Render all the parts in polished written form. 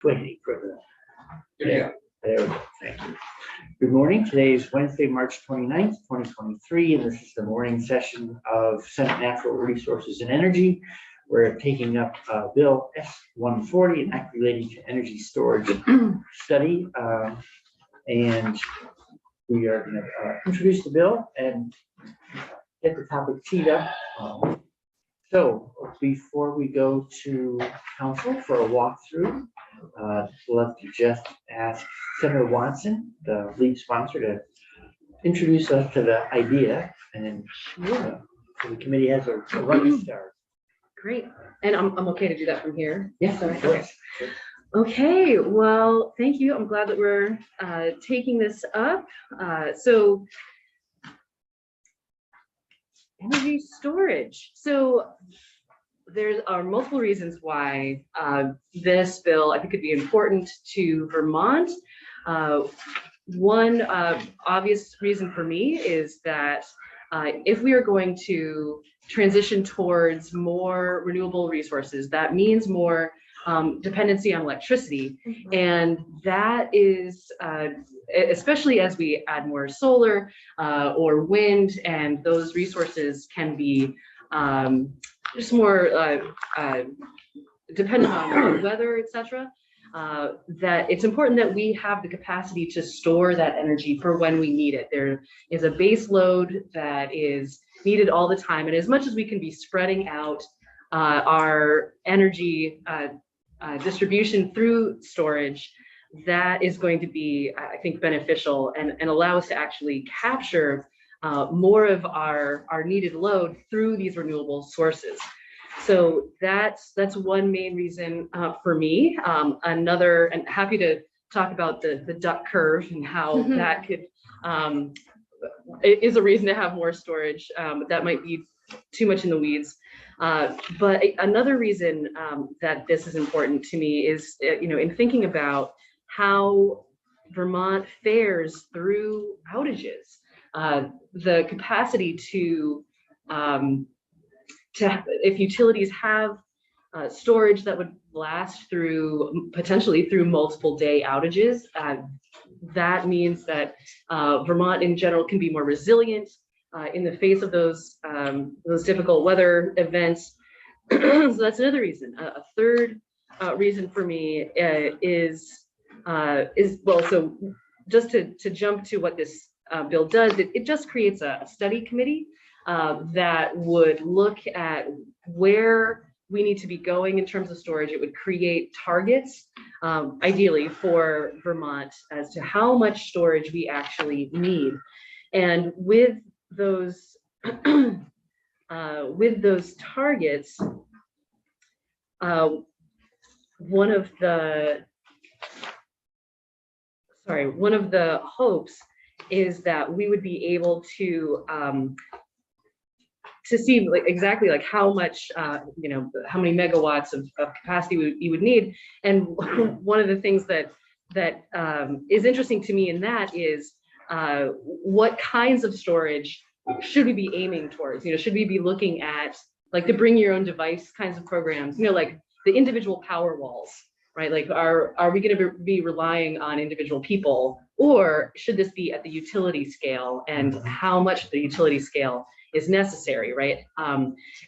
Waiting for the. Yeah. There we go. Thank you. Good morning. Today is Wednesday, March 29th, 2023, and this is the morning session of Senate Natural Resources and Energy. We're taking up Bill S-140, an act relating to energy storage study, and we are going to introduce the bill and get the topic teed up. So before we go to council for a walkthrough, I'd love to just ask Senator Watson, the lead sponsor, to introduce us to the idea, and then so the committee has a running start. Great. And I'm okay to do that from here. Yes, of course. Okay, well, thank you. I'm glad that we're taking this up. So energy storage. So there are multiple reasons why this bill, I think, could be important to Vermont. One obvious reason for me is that if we are going to transition towards more renewable resources, that means more dependency on electricity. And that is, especially as we add more solar or wind, and those resources can be just more dependent on weather, etc. That it's important that we have the capacity to store that energy for when we need it. There is a base load that is needed all the time, and as much as we can be spreading out our energy distribution through storage, that is going to be, I think, beneficial and allow us to actually capture more of our needed load through these renewable sources. So that's one main reason for me. Another, and happy to talk about the duck curve and how that could, it is a reason to have more storage, but that might be too much in the weeds. But another reason that this is important to me is, in thinking about how Vermont fares through outages, the capacity to if utilities have storage that would last through potentially through multiple day outages, that means that Vermont in general can be more resilient in the face of those difficult weather events. So that's another reason. A third reason for me is well, so just to jump to what this bill does, it just creates a study committee that would look at where we need to be going in terms of storage. It would create targets, ideally for Vermont, as to how much storage we actually need. And with those targets, one of the hopes is that we would be able to see exactly how much, how many megawatts of capacity you would need. And one of the things that is interesting to me in that is what kinds of storage should we be aiming towards? Should we be looking at the bring your own device kinds of programs, like the individual power walls, right? Are we going to be relying on individual people, or should this be at the utility scale, and how much the utility scale is necessary, right?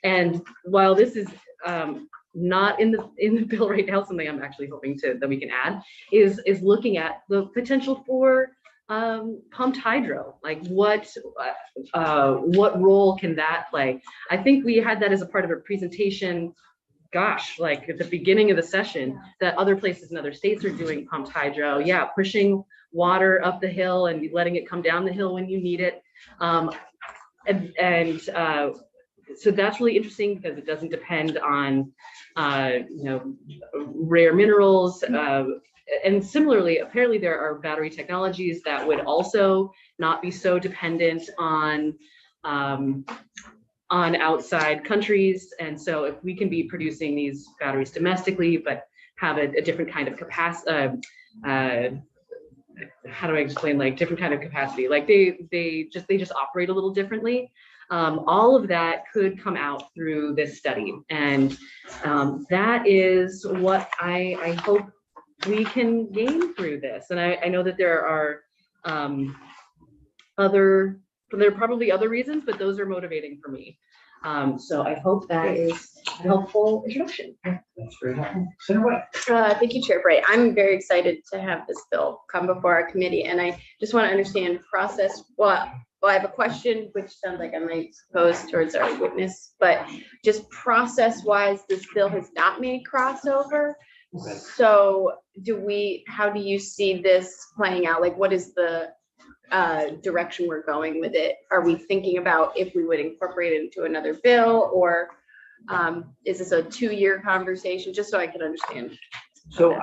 And while this is not in the bill right now, something I'm actually hoping that we can add is looking at the potential for pumped hydro. What role can that play? I think we had that as a part of a presentation, gosh, at the beginning of the session, that other places in other states are doing pumped hydro. Yeah, pushing water up the hill and letting it come down the hill when you need it. So that's really interesting because it doesn't depend on rare minerals. And similarly, apparently there are battery technologies that would also not be so dependent on outside countries. And so if we can be producing these batteries domestically, but have a different kind of capacity, how do I explain, different kind of capacity, they just operate a little differently. All of that could come out through this study, and that is what I hope we can gain through this. And I know that there are there are probably other reasons, but those are motivating for me. So I hope that is a helpful introduction. That's very helpful. Senator White. Thank you, Chair Bright. I'm very excited to have this bill come before our committee, and I just want to understand process. Well, I have a question, which sounds like I might pose towards our witness, but just process-wise, this bill has not made crossover. Okay. So how do you see this playing out? Like, what is the direction we're going with it? Are we thinking about if we would incorporate it into another bill, or is this a 2-year conversation? Just so I can understand. So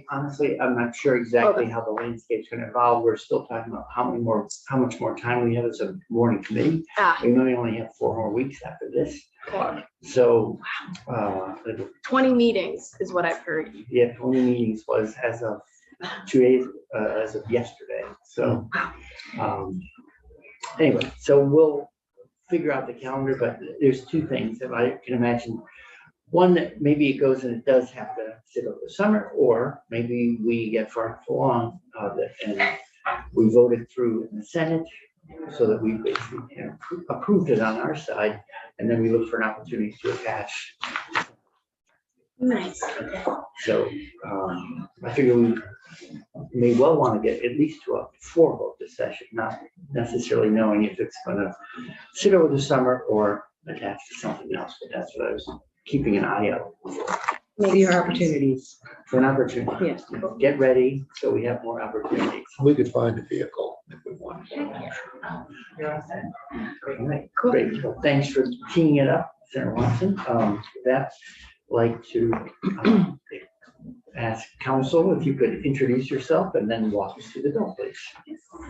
honestly, I'm not sure exactly how the landscape's going to evolve. We're still talking about how much more time we have as a morning committee. We may only have 4 more weeks after this. Okay. So 20 meetings is what I've heard. yeah, 20 meetings was as of 2 days, as of yesterday. So anyway, so we'll figure out the calendar, but there's 2 things that I can imagine. One, that maybe it goes and it does have to sit over the summer, or maybe we get far enough along and we voted through in the Senate so that we basically approved it on our side, and then we look for an opportunity to attach. Nice. Okay. So I figure we may well want to get at least to a 4 vote this session, not necessarily knowing if it's going to sit over the summer or attach to something else, but that's what I was keeping an eye out for. See our opportunities. For an opportunity. Yes. Get ready so we have more opportunities. We could find a vehicle if we want. All right, great. Well, thanks for teeing it up, Senator Watson. With that, I'd like to ask council if you could introduce yourself and then walk us through the bill, please.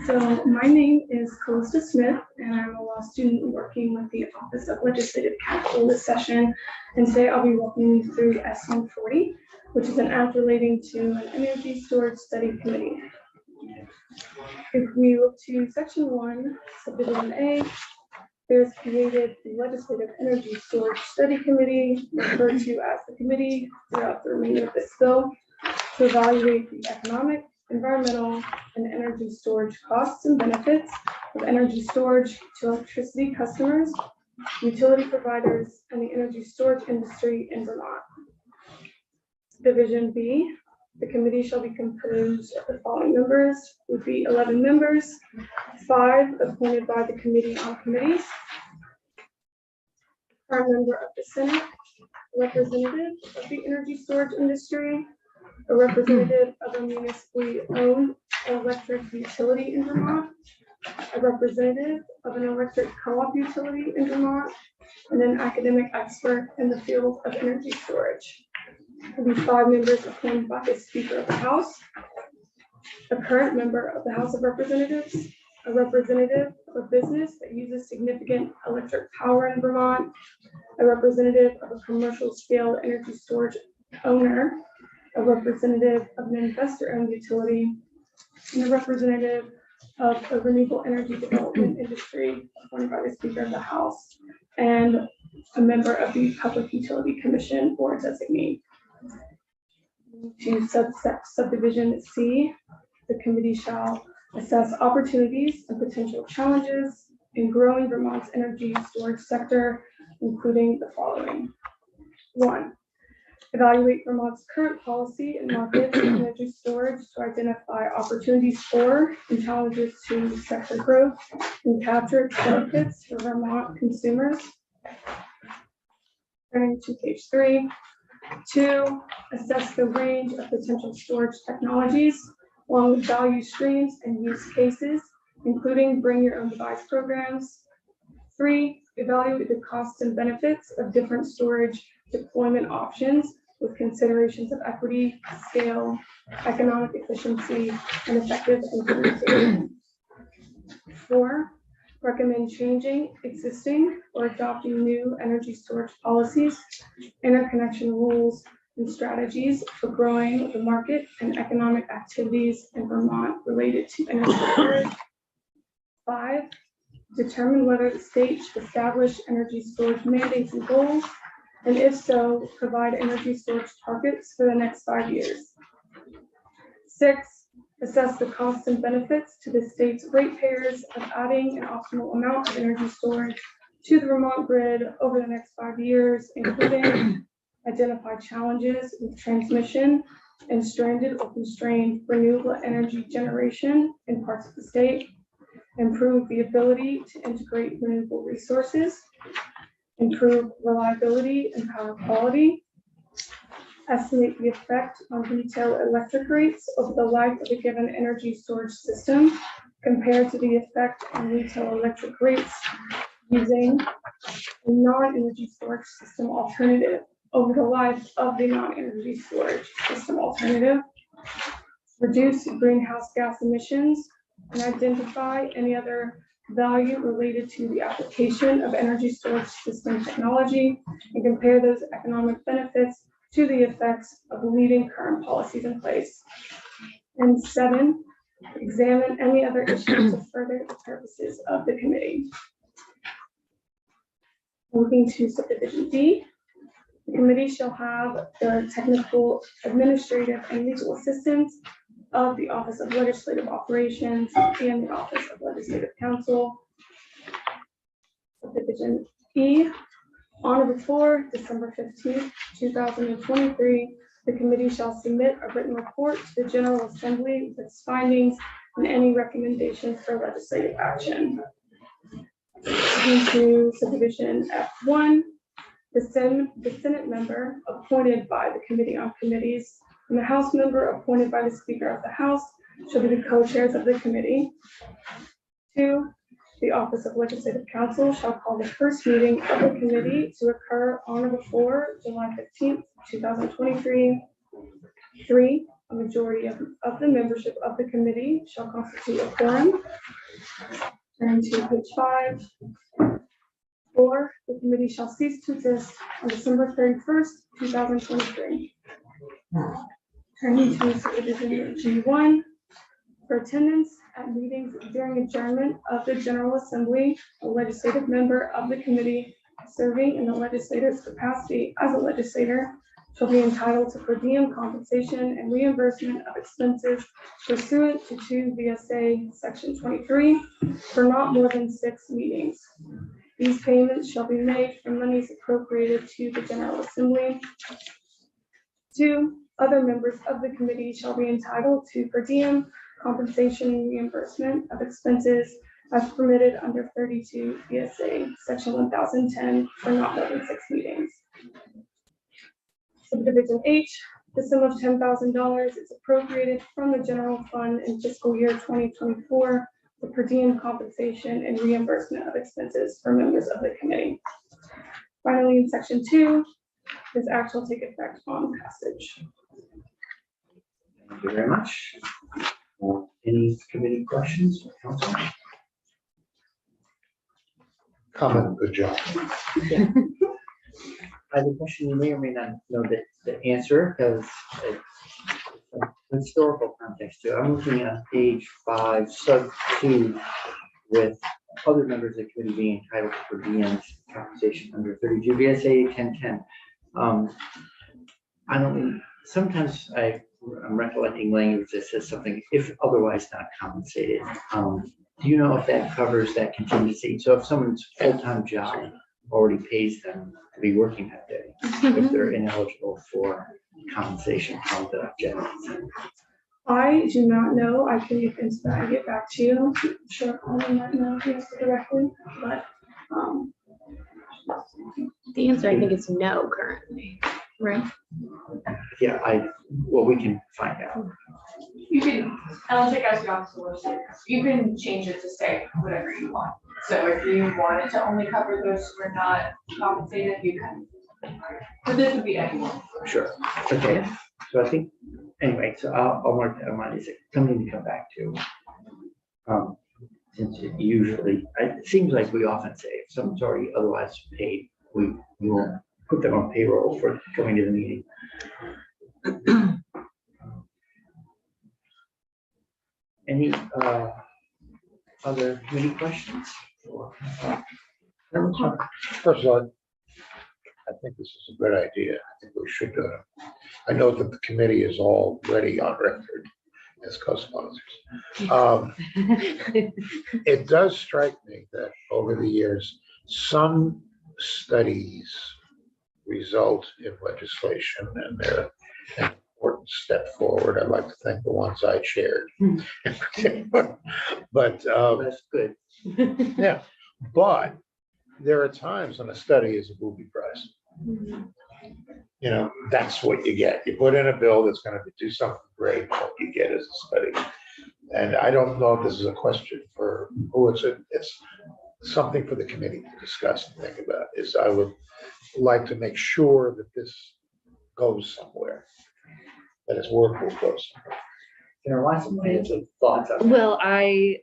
So my name is Calista Smith, and I'm a law student working with the Office of Legislative Counsel this session. And today I'll be walking you through S-140, which is an act relating to an energy storage study committee. If we look to section 1, subdivision A, there's created the Legislative Energy Storage Study Committee, referred to as the committee throughout the remainder of this bill, to evaluate the economic, environmental, and energy storage costs and benefits of energy storage to electricity customers, utility providers, and the energy storage industry in Vermont. Division B, the committee shall be composed of the following members, would be 11 members, 5 appointed by the Committee on Committees, a member of the Senate, a representative of the energy storage industry, a representative of a municipally owned electric utility in Vermont, a representative of an electric co-op utility in Vermont, and an academic expert in the field of energy storage. There'll be 5 members appointed by the Speaker of the House, a current member of the House of Representatives, a representative of a business that uses significant electric power in Vermont, a representative of a commercial scale energy storage owner, a representative of an investor-owned utility, and a representative of a renewable energy development industry appointed by the Speaker of the House, and a member of the Public Utility Commission or designee. To subdivision C, the committee shall assess opportunities and potential challenges in growing Vermont's energy storage sector, including the following. 1, evaluate Vermont's current policy and market in energy storage to identify opportunities for and challenges to sector growth and capture its benefits for Vermont consumers. Turning to page 3. 2, assess the range of potential storage technologies along with value streams and use cases, including bring your own device programs. 3, evaluate the costs and benefits of different storage deployment options with considerations of equity, scale, economic efficiency, and effective implementation. 4, recommend changing existing or adopting new energy storage policies, interconnection rules, and strategies for growing the market and economic activities in Vermont related to energy storage. 5, determine whether the state should establish energy storage mandates and goals, and if so, provide energy storage targets for the next 5 years. 6, assess the costs and benefits to the state's ratepayers of adding an optimal amount of energy storage to the Vermont grid over the next 5 years, including identify challenges with transmission and stranded or constrained renewable energy generation in parts of the state, improve the ability to integrate renewable resources, improve reliability and power quality, estimate the effect on retail electric rates over the life of a given energy storage system compared to the effect on retail electric rates using a non-energy storage system alternative over the life of the non-energy storage system alternative, reduce greenhouse gas emissions, and identify any other value related to the application of energy storage system technology and compare those economic benefits to the effects of the leading current policies in place. And 7, examine any other issues to further the purposes of the committee. Moving to subdivision D, the committee shall have the technical, administrative, and legal assistance of the Office of Legislative Operations and the Office of Legislative Counsel. Subdivision E, on or before December 15th, 2023, the committee shall submit a written report to the General Assembly with its findings and any recommendations for legislative action. Into subdivision F1, the Senate member appointed by the Committee on Committees and the House member appointed by the Speaker of the House shall be the co-chairs of the committee. 2, the Office of Legislative Counsel shall call the first meeting of the committee to occur on or before July 15th, 2023. 3, a majority of the membership of the committee shall constitute a quorum. Turn to page 5. 4, the committee shall cease to exist on December 31st, 2023. Turning to subdivision G1, for attendance at meetings during adjournment of the General Assembly, a legislative member of the committee serving in the legislator's capacity as a legislator shall be entitled to per diem compensation and reimbursement of expenses pursuant to 2 VSA Section 23 for not more than 6 meetings. These payments shall be made from monies appropriated to the General Assembly. 2, other members of the committee shall be entitled to per diem compensation and reimbursement of expenses as permitted under 32 VSA Section 1010 for not more than 6 meetings. Subdivision H, the sum of $10,000 is appropriated from the general fund in fiscal year 2024 for per diem compensation and reimbursement of expenses for members of the committee. Finally, in section 2, this act will take effect on passage. Thank you very much. Any committee questions? Council? Comment, good job. I have a question, you may or may not know the answer, because it's historical context too. I'm looking at page 5, sub 2, with other members of the committee being entitled to per diem compensation under 32 VSA 1010. I don't, sometimes I'm recollecting language that says something, if otherwise not compensated. Do you know if that covers that contingency? So if someone's full-time job already pays them to be working that day, if they're ineligible for compensation from the general assembly? I do not know. I can look into that and get back to you. I'm sure Colin might know the answer directly, but The answer, I think, is no currently, right? Yeah, well, we can find out. You can, I'll take out the office of legislative. You can change it to say whatever you want. So if you wanted to only cover those who are not compensated, you can. But this would be anyone. Sure. Okay. So I think, anyway, so I'll mark that on my list. Something to come back to. Since it usually, it seems like we often say if someone's already otherwise paid, we won't put them on payroll for going to the meeting. Any other committee questions? First of all, I think this is a good idea. I think we should, I know that the committee is already on record as co-sponsors. It does strike me that over the years, some studies result in legislation, and they're an important step forward. I'd like to think the ones I chaired. But That's good. yeah, but there are times when a study is a booby prize. You know, that's what you get. You put in a bill that's going to do something great, what you get is a study. And I don't know if this is a question for who it's something for the committee to discuss and think about. Is I would like to make sure that this goes somewhere, that its work will go somewhere. There are lots of thoughts on that. Well, I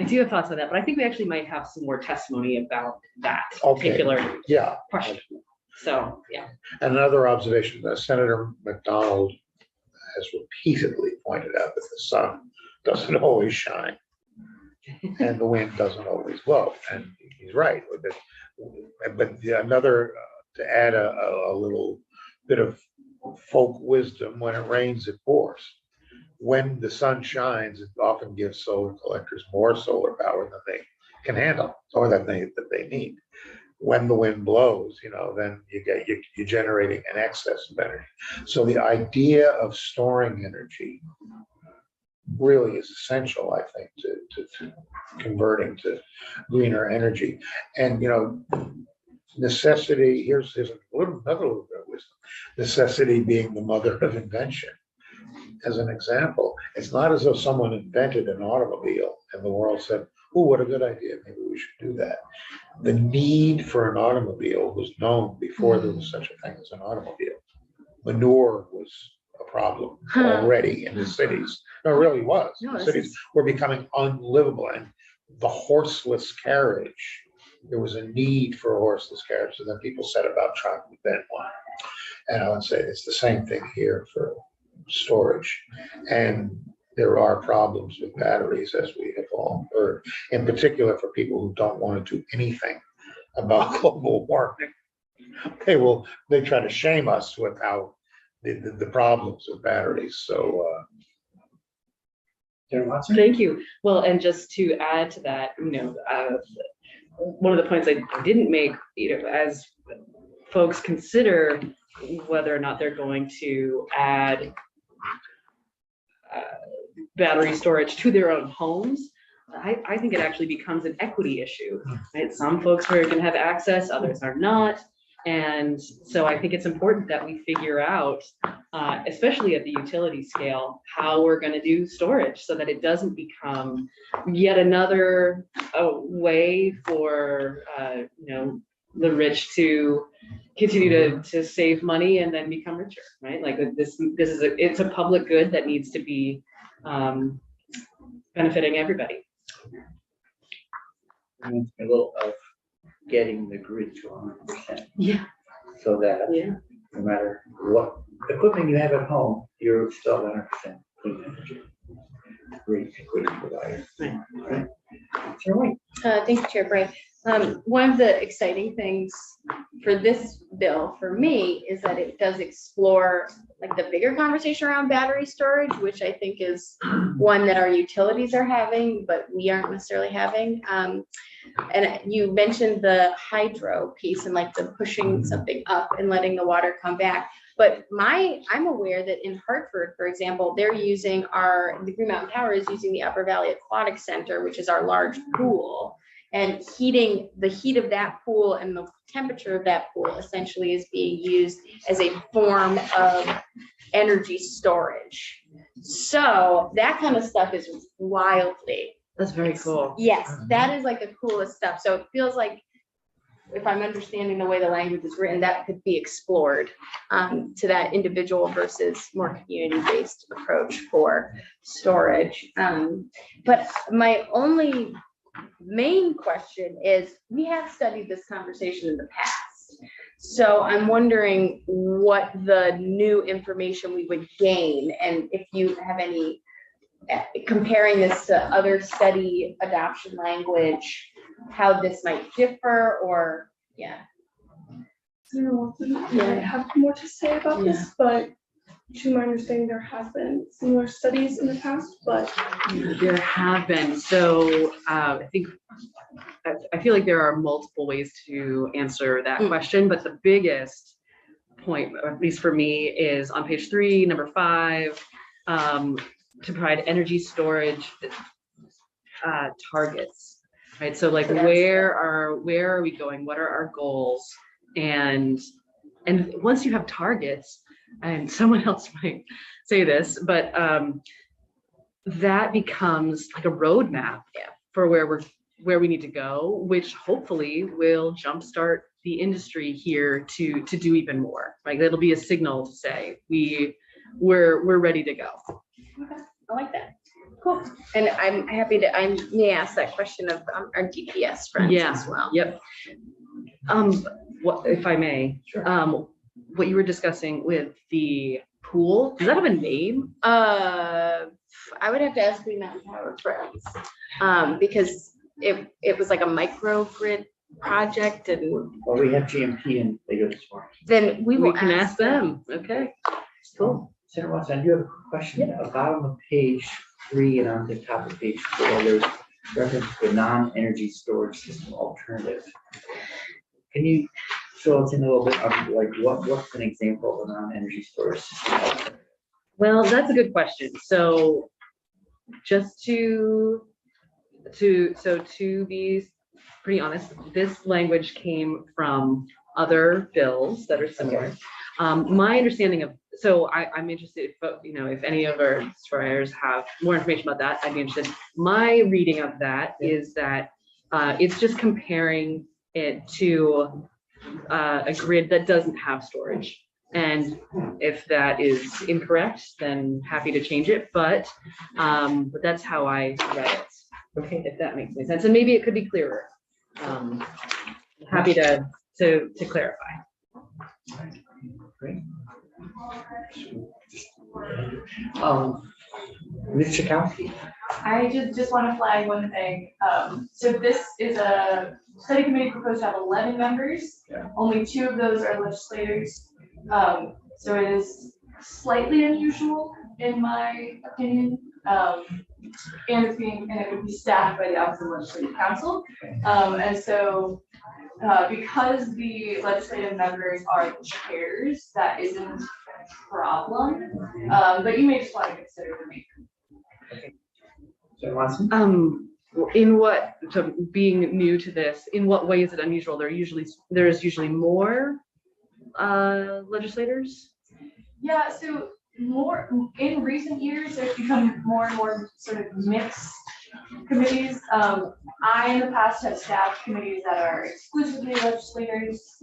do have thoughts on that, but I think we actually might have some more testimony about that Okay. particular Yeah. question. So, yeah. Another observation, Senator McDonald has repeatedly pointed out that the sun doesn't always shine and the wind doesn't always blow, and he's right with it. But another, to add a little bit of folk wisdom, when it rains, it pours. When the sun shines, it often gives solar collectors more solar power than they can handle, or that they need. When the wind blows, you know, then you're generating an excess of energy. So the idea of storing energy really is essential, I think, to converting to greener energy. And, you know, necessity, here's another little bit of wisdom. Necessity being the mother of invention. As an example, it's not as though someone invented an automobile and the world said, oh, what a good idea, maybe we should do that. The need for an automobile was known before there was such a thing as an automobile. Manure was a problem already in the cities. No, it really was. No, The cities were becoming unlivable, and the horseless carriage, there was a need for a horseless carriage, so then people set about trying to invent one. And I would say it's the same thing here for storage. And there are problems with batteries, as we have all heard, in particular for people who don't want to do anything about global warming. They try to shame us with how the problems of batteries. So Thank you. Well, and just to add to that, you know, one of the points I didn't make, you know, as folks consider whether or not they're going to add battery storage to their own homes, I think it actually becomes an equity issue, right? Some folks are going to have access, others are not. And so I think it's important that we figure out, especially at the utility scale, how we're going to do storage so that it doesn't become yet another way for, you know, the rich to continue to save money and then become richer, right? Like this is it's a public good that needs to be benefiting everybody. And a little of getting the grid to 100%. Yeah. So that Yeah. no matter what equipment you have at home, you're still 100% clean energy. Great equity provider. Right. Sure, wait. Thank you, Chair Bray. One of the exciting things for this bill for me is that it does explore like the bigger conversation around battery storage, which I think is one that our utilities are having, but we aren't necessarily having. And you mentioned the hydro piece and like the pushing something up and letting the water come back. But I'm aware that in Hartford, for example, they're using the Green Mountain Power is using the Upper Valley Aquatic Center, which is our large pool, and the heat of that pool and the temperature of that pool essentially is being used as a form of energy storage. So that kind of stuff is wildly. That's very cool. Yes, that is like the coolest stuff. So it feels like, if I'm understanding the way the language is written, that could be explored to that individual versus more community-based approach for storage. But my only main question is, we have studied this conversation in the past. So I'm wondering what the new information we would gain, and if you have any, comparing this to other study adoption language, how this might differ, or I don't know, I might have more to say about this, but to my understanding, there has been similar studies in the past, but There have been, so I think, I feel like there are multiple ways to answer that question, but the biggest point, at least for me, is on page 3, number 5, to provide energy storage targets, right? So like, where are we going? What are our goals? And once you have targets, and someone else might say this, but that becomes like a roadmap for where we need to go, which hopefully will jumpstart the industry here to do even more. Like, that'll be a signal to say we're ready to go. Okay, I like that. Cool. And I'm happy to, I may ask that question of our DPS friends as well. Yep. What, if I may, what you were discussing with the pool, does that have a name? I would have to ask Green Mountain Power friends, because it was like a microgrid project, and Well, we have GMP and they go this morning. then we We will can ask them. Okay, cool. Senator Watson, I do have a question. At the bottom of page 3 and on the top of page 4, there's reference to non-energy storage system alternative. Can you fill us in a little bit on like what's an example of a non-energy storage system alternative? Well, that's a good question. So just to be pretty honest, this language came from other bills that are similar. My understanding of, so I'm interested, if any of our suppliers have more information about that, I'd be interested. My reading of that is that it's just comparing it to a grid that doesn't have storage. And if that is incorrect, then happy to change it, but that's how I read it. Okay, if that makes any sense, and maybe it could be clearer. Happy to clarify. Great. Ms. Chakowski. I just want to flag one thing. So this is a study committee proposed to have 11 members. Yeah. Only 2 of those are legislators. So it is slightly unusual in my opinion. And it would be staffed by the Office of Legislative Counsel. And so because the legislative members are the chairs, that isn't a problem. But you may just want to consider the maker. Senator Watson. In what, so being new to this, in what way is it unusual? There is usually more legislators. Yeah, so more in recent years, there's become more and more sort of mixed committees. I in the past have staffed committees that are exclusively legislators.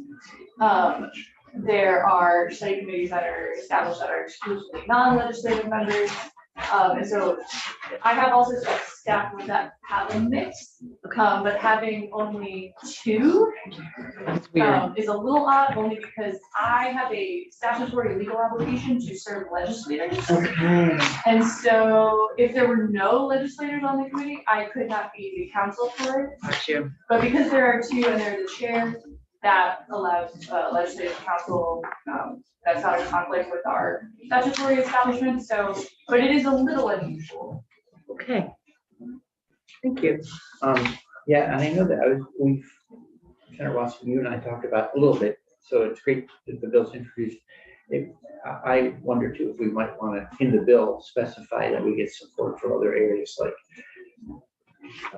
There are study committees that are established that are exclusively non-legislative members. And so I have also staff that have a mix, but having only 2 is a little odd, only because I have a statutory legal obligation to serve legislators. Okay. And so if there were no legislators on the committee, I could not be the counsel for it. Got you. But because there are 2 and they're the chair, that allows legislative counsel, that's not a conflict with our statutory establishment, so, but it is a little unusual. Okay. Thank you. Yeah, and I know that Senator Watson, you and I talked about a little bit, so it's great that the bill's introduced. I wonder too, if we might want to, in the bill, specify that we get support for other areas like,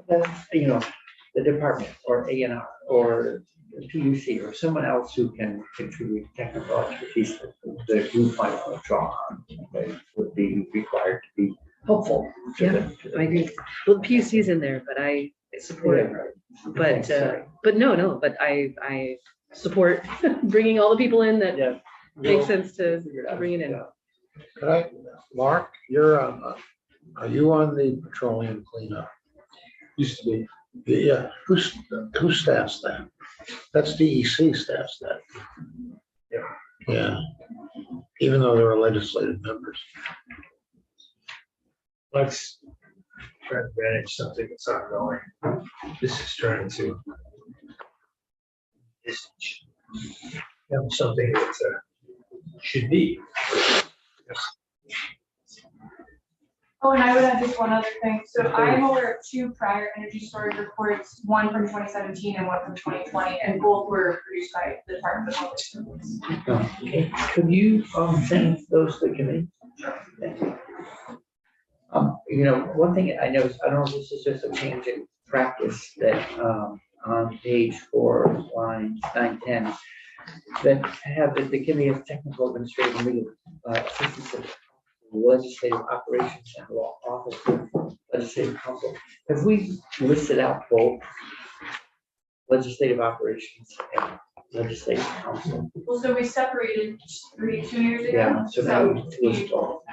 the department or A&R or PUC or someone else who can contribute technical expertise that the group might want to draw on, would be required to be helpful. Yeah, I agree. Well, the PUC's in there, but I support it. But no, but I support bringing all the people in that Yeah. makes sense to bring it in. Could Mark, are you on the petroleum cleanup? Used to be. Yeah, who staffs that? That's DEC staffs that. Yeah, even though there are legislative members. Let's try to manage something that's ongoing. This is trying to something that should be. Oh, and I would add just one other thing. So I'm aware of 2 prior energy storage reports, one from 2017 and one from 2020, and both were produced by the Department of Public Service. Okay, could you send those to the committee? Thank you. You know, one thing I noticed, I don't know if this is just a change in practice that on page 4, lines 9, 10, that have the committee of technical administrative and legal assistance of legislative operations and law office of legislative council. Have we listed out both legislative operations and legislative council? Well, so we separated 2 years ago. Yeah, so now we we list all.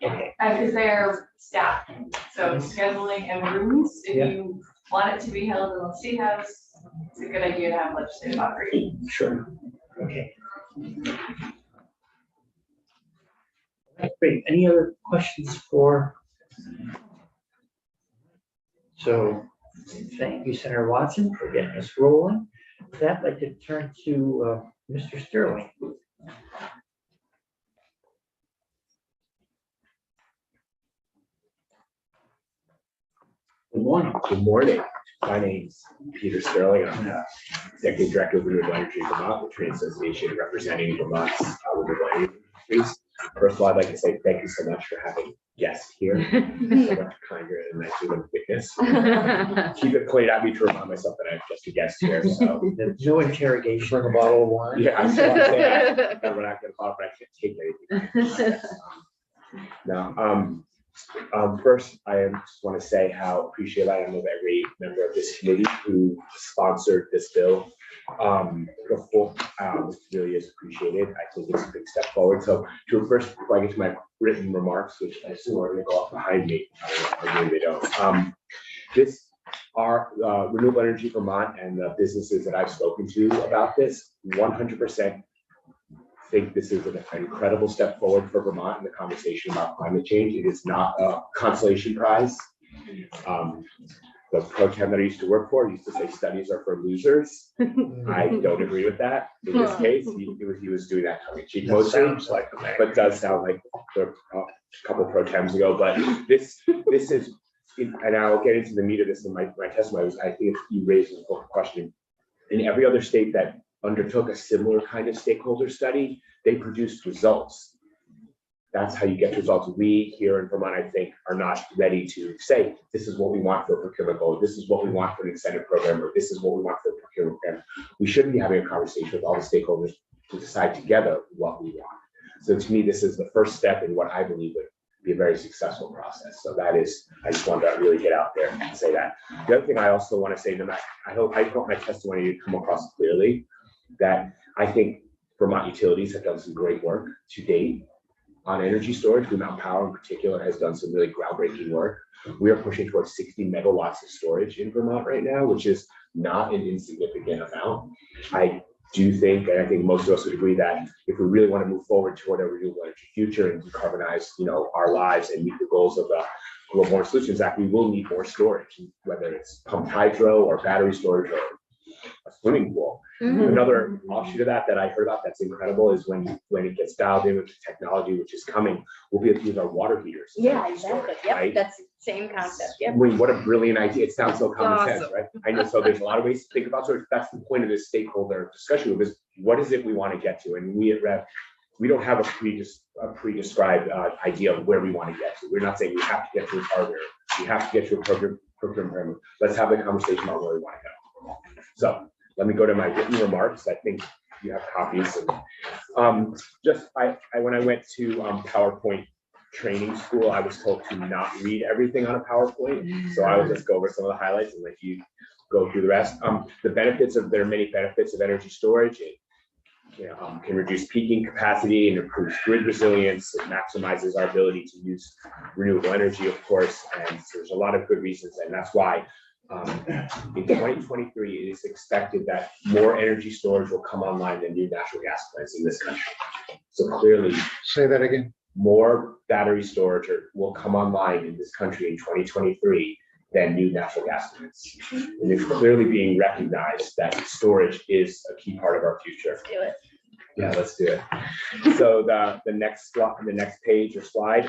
Okay, because they're staff, so scheduling and rooms, if Yeah. you want it to be held in the state house, it's a good idea to have legislative operations. sure. Okay. Great. Any other questions for? So thank you, Senator Watson, for getting us rolling. With that, I'd like to turn to Mr. Sterling. Good morning. Good morning. My name's Peter Sterling. I'm the Executive Director of Renewable Energy Vermont, the trade association representing Vermont's renewable energy industries. First of all, I'd like to say thank you so much for having guests here. So much kinder and nicer than witness. Keep it pointed at me to remind myself that I'm just a guest here. So There's no interrogation. Bring a bottle of wine. yeah, I'm sorry to say that. I'm not gonna follow, but I can't take anything. No, first, I just want to say how appreciative I am of every member of this committee who sponsored this bill. Before, this really is appreciated. I think it's a big step forward. So first, before I get to my written remarks, which I assume are going to go off behind me, or maybe they don't. Our Renewable Energy Vermont and the businesses that I've spoken to about this, 100% think this is an incredible step forward for Vermont in the conversation about climate change. It is not a consolation prize. The pro tem that I used to work for used to say studies are for losers. I don't agree with that. In this case, he was doing that tongue in cheek That mostly, sounds like a man. but does sound like a couple pro tems ago. But this is, and I'll get into the meat of this in my testimony. I think you raised an important question. In every other state that undertook a similar kind of stakeholder study, they produced results. That's how you get results. We here in Vermont, I think, are not ready to say, this is what we want for a procurement goal, this is what we want for an incentive program, or this is what we want for a procurement program. We shouldn't be having a conversation with all the stakeholders to decide together what we want. So to me, this is the first step in what I believe would be a very successful process. So that is, I just wanted to really get out there and say that. The other thing I also want to say, I hope my testimony to come across clearly, that I think Vermont utilities have done some great work to date on energy storage. Blue Mountain Power in particular has done some really groundbreaking work. We are pushing towards 60 megawatts of storage in Vermont right now, which is not an insignificant amount. I do think, and I think most of us would agree, that if we really want to move forward toward a renewable energy future and decarbonize, our lives and meet the goals of the Global Warming Solutions Act, we will need more storage, whether it's pumped hydro or battery storage or a swimming pool. Another offshoot of that I heard about that's incredible is when it gets dialed in with the technology which is coming, we'll be able to use our water heaters. as Yeah, Oh, energy exactly. storage, Yep, right? that's the same concept. Yep. I mean, what a brilliant idea. It sounds so common sense, Awesome. right? I know, so there's a lot of ways to think about storage. That's the point of this stakeholder discussion group, is what is it we want to get to? And we at REV, we don't have a pre-described idea of where we want to get to. We're not saying we have to get to a target, we have to get to a program. Let's have the conversation about where we want to go. So let me go to my written remarks. I think you have copies. And, when I went to PowerPoint training school, I was told to not read everything on a PowerPoint. So I will just go over some of the highlights and let you go through the rest. There are many benefits of energy storage. It can reduce peaking capacity and improves grid resilience. It maximizes our ability to use renewable energy, of course. And so there's a lot of good reasons. And that's why in 2023, it is expected that more energy storage will come online than new natural gas plants in this country. So clearly, Say that again. more battery storage will come online in this country in 2023 than new natural gas plants. And it's clearly being recognized that storage is a key part of our future. Do it. Yeah, let's do it. So the next page or slide,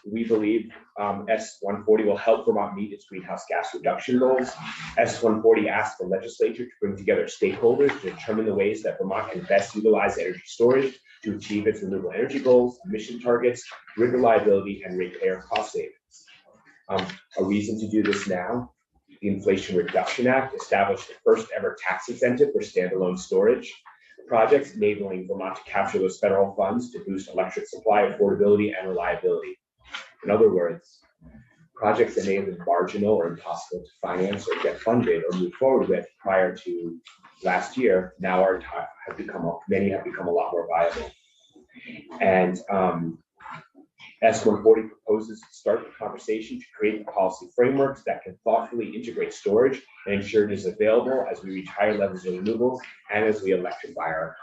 we believe S-140 will help Vermont meet its greenhouse gas reduction goals. S-140 asks the legislature to bring together stakeholders to determine the ways that Vermont can best utilize energy storage to achieve its renewable energy goals, emission targets, grid reliability, and ratepayer cost savings. A reason to do this now, the Inflation Reduction Act established the first ever tax incentive for standalone storage projects, enabling Vermont to capture those federal funds to boost electric supply affordability and reliability. In other words, projects that may have been marginal or impossible to finance or get funded or move forward with prior to last year now many have become a lot more viable. And S-140 proposes to start the conversation to create policy frameworks that can thoughtfully integrate storage and ensure it is available as we reach higher levels of renewables and as we electrify our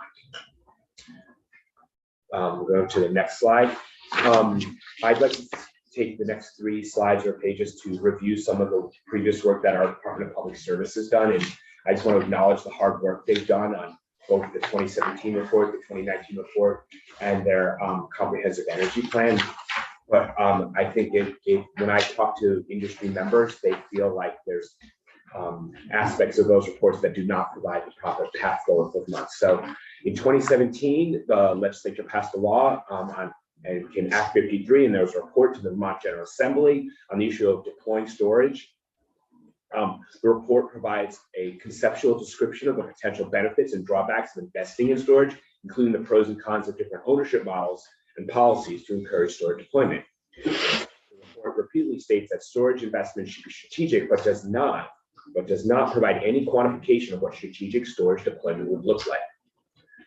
economy. We'll go to the next slide. I'd like to take the next 3 slides or pages to review some of the previous work that our Department of Public Service has done. And I just want to acknowledge the hard work they've done on both the 2017 report, the 2019 report, and their comprehensive energy plan. But I think when I talk to industry members, they feel like there's aspects of those reports that do not provide the proper path forward for Vermont. So in 2017, the legislature passed a law in Act 53, and there was a report to the Vermont General Assembly on the issue of deploying storage. The report provides a conceptual description of the potential benefits and drawbacks of investing in storage, including the pros and cons of different ownership models and policies to encourage storage deployment. The report repeatedly states that storage investment should be strategic, but does not provide any quantification of what strategic storage deployment would look like.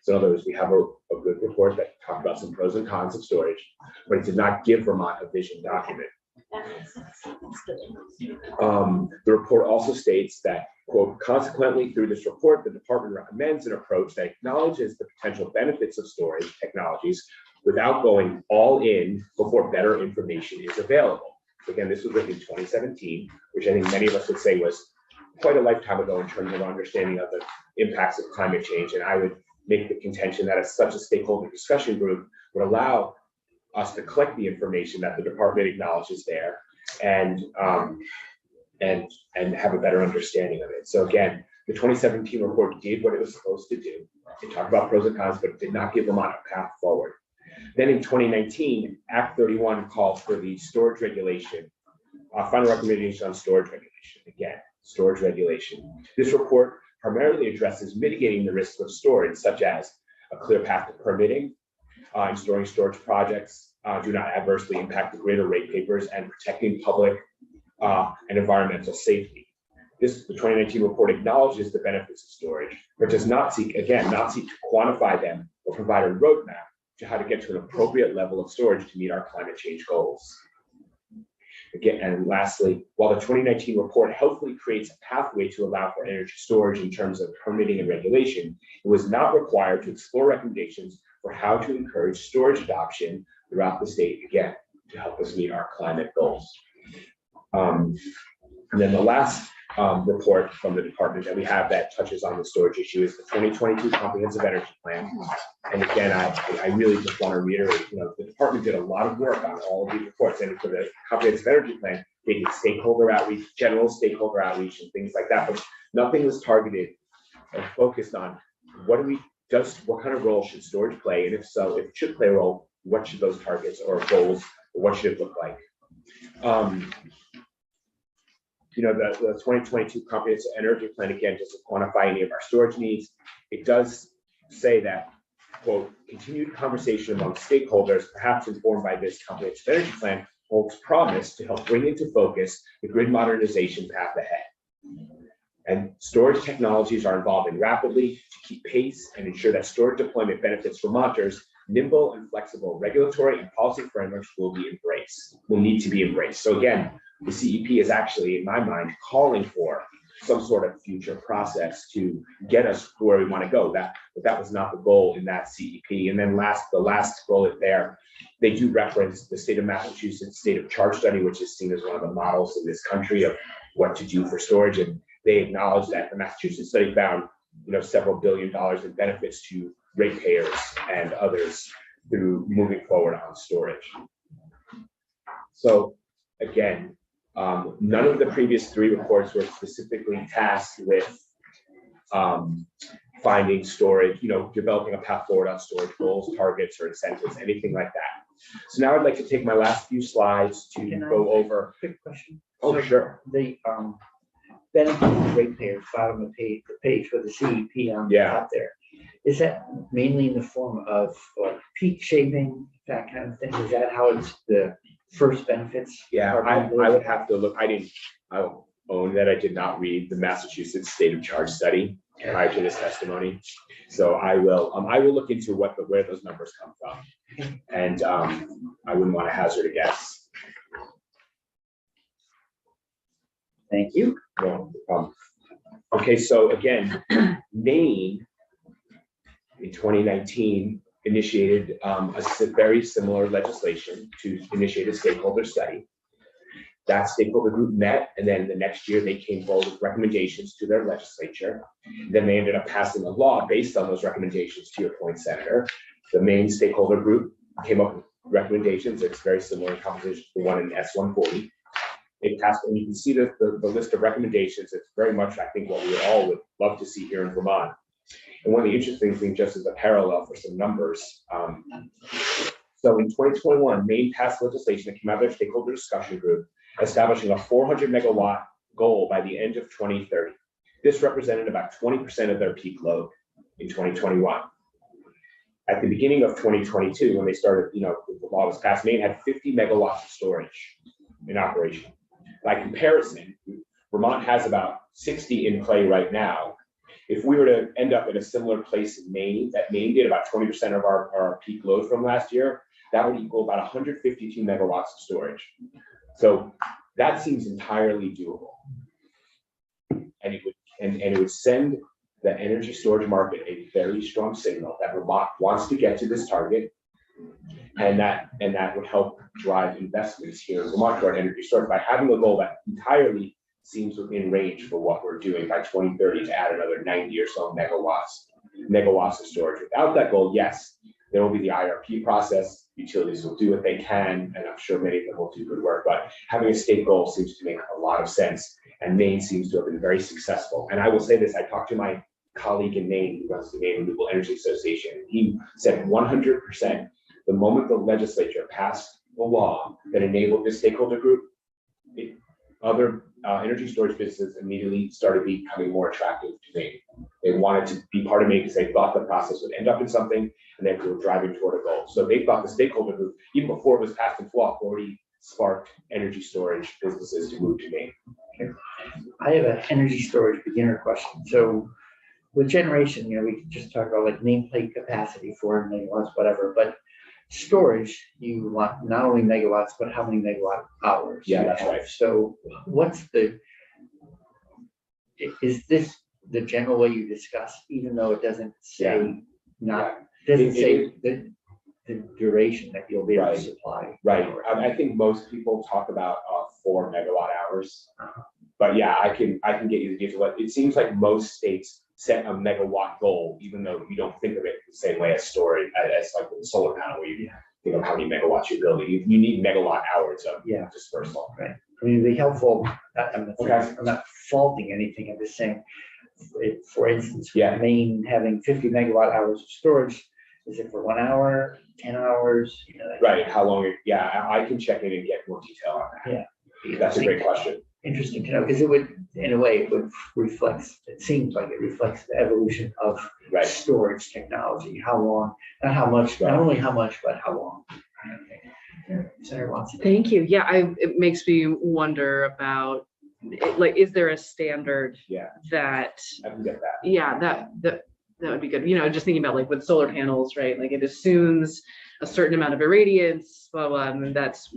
So in other words, we have a good report that talked about some pros and cons of storage, but it did not give Vermont a vision document. The report also states that, quote, consequently, through this report, the department recommends an approach that acknowledges the potential benefits of storage technologies without going all in before better information is available. Again, this was written in 2017, which I think many of us would say was quite a lifetime ago in terms of understanding of the impacts of climate change. And I would make the contention that as such a stakeholder discussion group would allow us to collect the information that the department acknowledges there and have a better understanding of it. So again, the 2017 report did what it was supposed to do. It talked about pros and cons, but it did not give Vermont a path forward. Then in 2019, Act 31 called for the storage regulation, final recommendation on storage regulation. Again, storage regulation. This report primarily addresses mitigating the risks of storage, such as a clear path to permitting, and storing storage projects do not adversely impact the grid or ratepayers, and protecting public and environmental safety. The 2019 report acknowledges the benefits of storage, but does not seek to quantify them or provide a roadmap to how to get to an appropriate level of storage to meet our climate change goals. Again, and lastly, while the 2019 report helpfully creates a pathway to allow for energy storage in terms of permitting and regulation, it was not required to explore recommendations for how to encourage storage adoption throughout the state, again, to help us meet our climate goals. And then the last report from the department that we have that touches on the storage issue is the 2022 Comprehensive Energy Plan. And again, I really just want to reiterate, the department did a lot of work on all of these reports, and for the Comprehensive Energy Plan, they did stakeholder outreach, general stakeholder outreach, and things like that. But nothing was targeted or focused on what kind of role should storage play, and if so, if it should play a role, what should those targets or goals, or what should it look like? The 2022 Comprehensive Energy Plan, again, just to quantify any of our storage needs, it does say that, quote, continued conversation among stakeholders, perhaps informed by this Comprehensive Energy Plan, holds promise to help bring into focus the grid modernization path ahead. And storage technologies are evolving rapidly to keep pace and ensure that storage deployment benefits Vermonters. Nimble and flexible regulatory and policy frameworks will need to be embraced. So again, the CEP is actually, in my mind, calling for some sort of future process to get us where we want to go. But that was not the goal in that CEP. And then the last bullet there, they do reference the state of Massachusetts state of charge study, which is seen as one of the models in this country of what to do for storage. And they acknowledge that the Massachusetts study found, several $billion in benefits to ratepayers and others through moving forward on storage. So again, none of the previous 3 reports were specifically tasked with finding storage, developing a path forward on storage goals, targets, or incentives, anything like that. So now I'd like to take my last few slides to Can I- go over. Quick question. Oh, So sure. The benefit of ratepayers, bottom of the page with the CEP on the Yeah. top there. Is that mainly in the form of like peak shaving, that kind of thing? Is that how it's the first benefits? Yeah, are I being would have to look. I'll own that I did not read the Massachusetts State of Charge study prior to this testimony. So I will look into where those numbers come from. And I wouldn't want to hazard a guess. Thank you. No, okay, so again, Maine in 2019 initiated a very similar legislation to initiate a stakeholder study. That stakeholder group met, and then the next year they came forward with recommendations to their legislature. Then they ended up passing a law based on those recommendations, to your point, Senator. The Maine stakeholder group came up with recommendations. It's very similar in composition to the one in S140. They passed, and you can see the list of recommendations. It's very much, I think, what we all would love to see here in Vermont. And one of the interesting things, just as a parallel for some numbers. So in 2021, Maine passed legislation that came out of their stakeholder discussion group, establishing a 400 megawatt goal by the end of 2030. This represented about 20% of their peak load in 2021. At the beginning of 2022, when they started, the law was passed, Maine had 50 megawatts of storage in operation. By comparison, Vermont has about 60 in play right now. If we were to end up in a similar place in Maine, that Maine did about 20% of our peak load from last year, that would equal about 152 megawatts of storage. So that seems entirely doable. And it would send the energy storage market a very strong signal that Vermont wants to get to this target. And that would help drive investments here in Vermont toward energy storage by having a goal that entirely seems within range for what we're doing by 2030 to add another 90 or so megawatts of storage. Without that goal, yes, there will be the IRP process. Utilities will do what they can, and I'm sure many of them will do good work, but having a state goal seems to make a lot of sense, and Maine seems to have been very successful. And I will say this, I talked to my colleague in Maine who runs the Maine Renewable Energy Association. He said 100%, the moment the legislature passed the law that enabled this stakeholder group, other energy storage businesses immediately started becoming more attractive to Maine. They wanted to be part of Maine because they thought the process would end up in something, and they were driving toward a goal. So they thought the stakeholder group, even before it was passed into law, already sparked energy storage businesses to move to Maine. I have an energy storage beginner question. So with generation, we could just talk about like nameplate capacity, 400 megawatts, whatever, but storage, you want not only megawatts, but how many megawatt hours? Yeah, you that's have. right. So is this the general way you discuss, even though it doesn't say doesn't say the duration that you'll be able Right. to supply? Right. I think most people talk about 4 megawatt hours. But yeah, I can get you the details. It seems like most states set a megawatt goal, even though you don't think of it the same way as storage, as like with the solar panel, where you think of how many megawatts you're building. You need megawatt hours of dispersal. Right. I mean, it'd be helpful. I'm Okay. not faulting anything. I'm just saying, for instance, Yeah. Maine having 50 megawatt hours of storage, is it for 1 hour, 10 hours? Right. How long? I can check in and get more detail on that. Yeah. That's a great question. Interesting to know, because it would, in a way, it would reflect, it seems like it reflects the evolution of Right. storage technology. How long, not how much, not only how much, but how long. Okay. Senator Watson. Thank you. Yeah, it makes me wonder about, like, is there a standard Yeah. that, I can get that. yeah, that would be good. Just thinking about like with solar panels, right? Like it assumes a certain amount of irradiance, blah, blah, and that's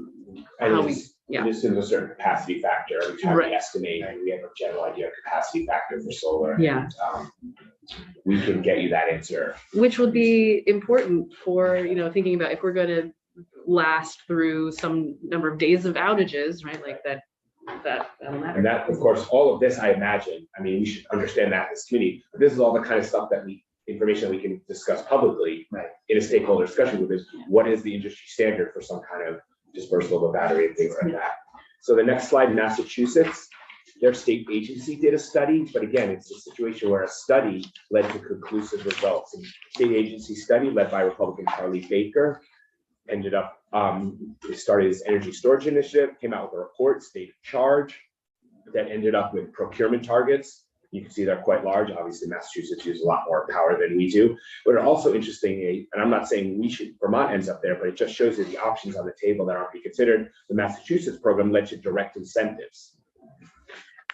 how we, It assumes a certain capacity factor. We try Right. to estimate, and we have a general idea of capacity factor for solar. Yeah. And, we can get you that answer. which would be important for, thinking about if we're going to last through some number of days of outages, right? Like that'll matter. And that, of course, all of this, I imagine, we should understand that as committee, but this is all the kind of stuff that we information that we can discuss publicly Right. in a stakeholder discussion group is what is the industry standard for some kind of dispersal of a battery and things like that. So the next slide, Massachusetts, their state agency did a study, but again, it's a situation where a study led to conclusive results. And state agency study led by Republican Charlie Baker ended up, they started this energy storage initiative, came out with a report, state of charge, that ended up with procurement targets. You can see they're quite large. Obviously, Massachusetts uses a lot more power than we do. But also interesting, and I'm not saying Vermont ends up there, but it just shows you the options on the table that aren't being considered. The Massachusetts program led to direct incentives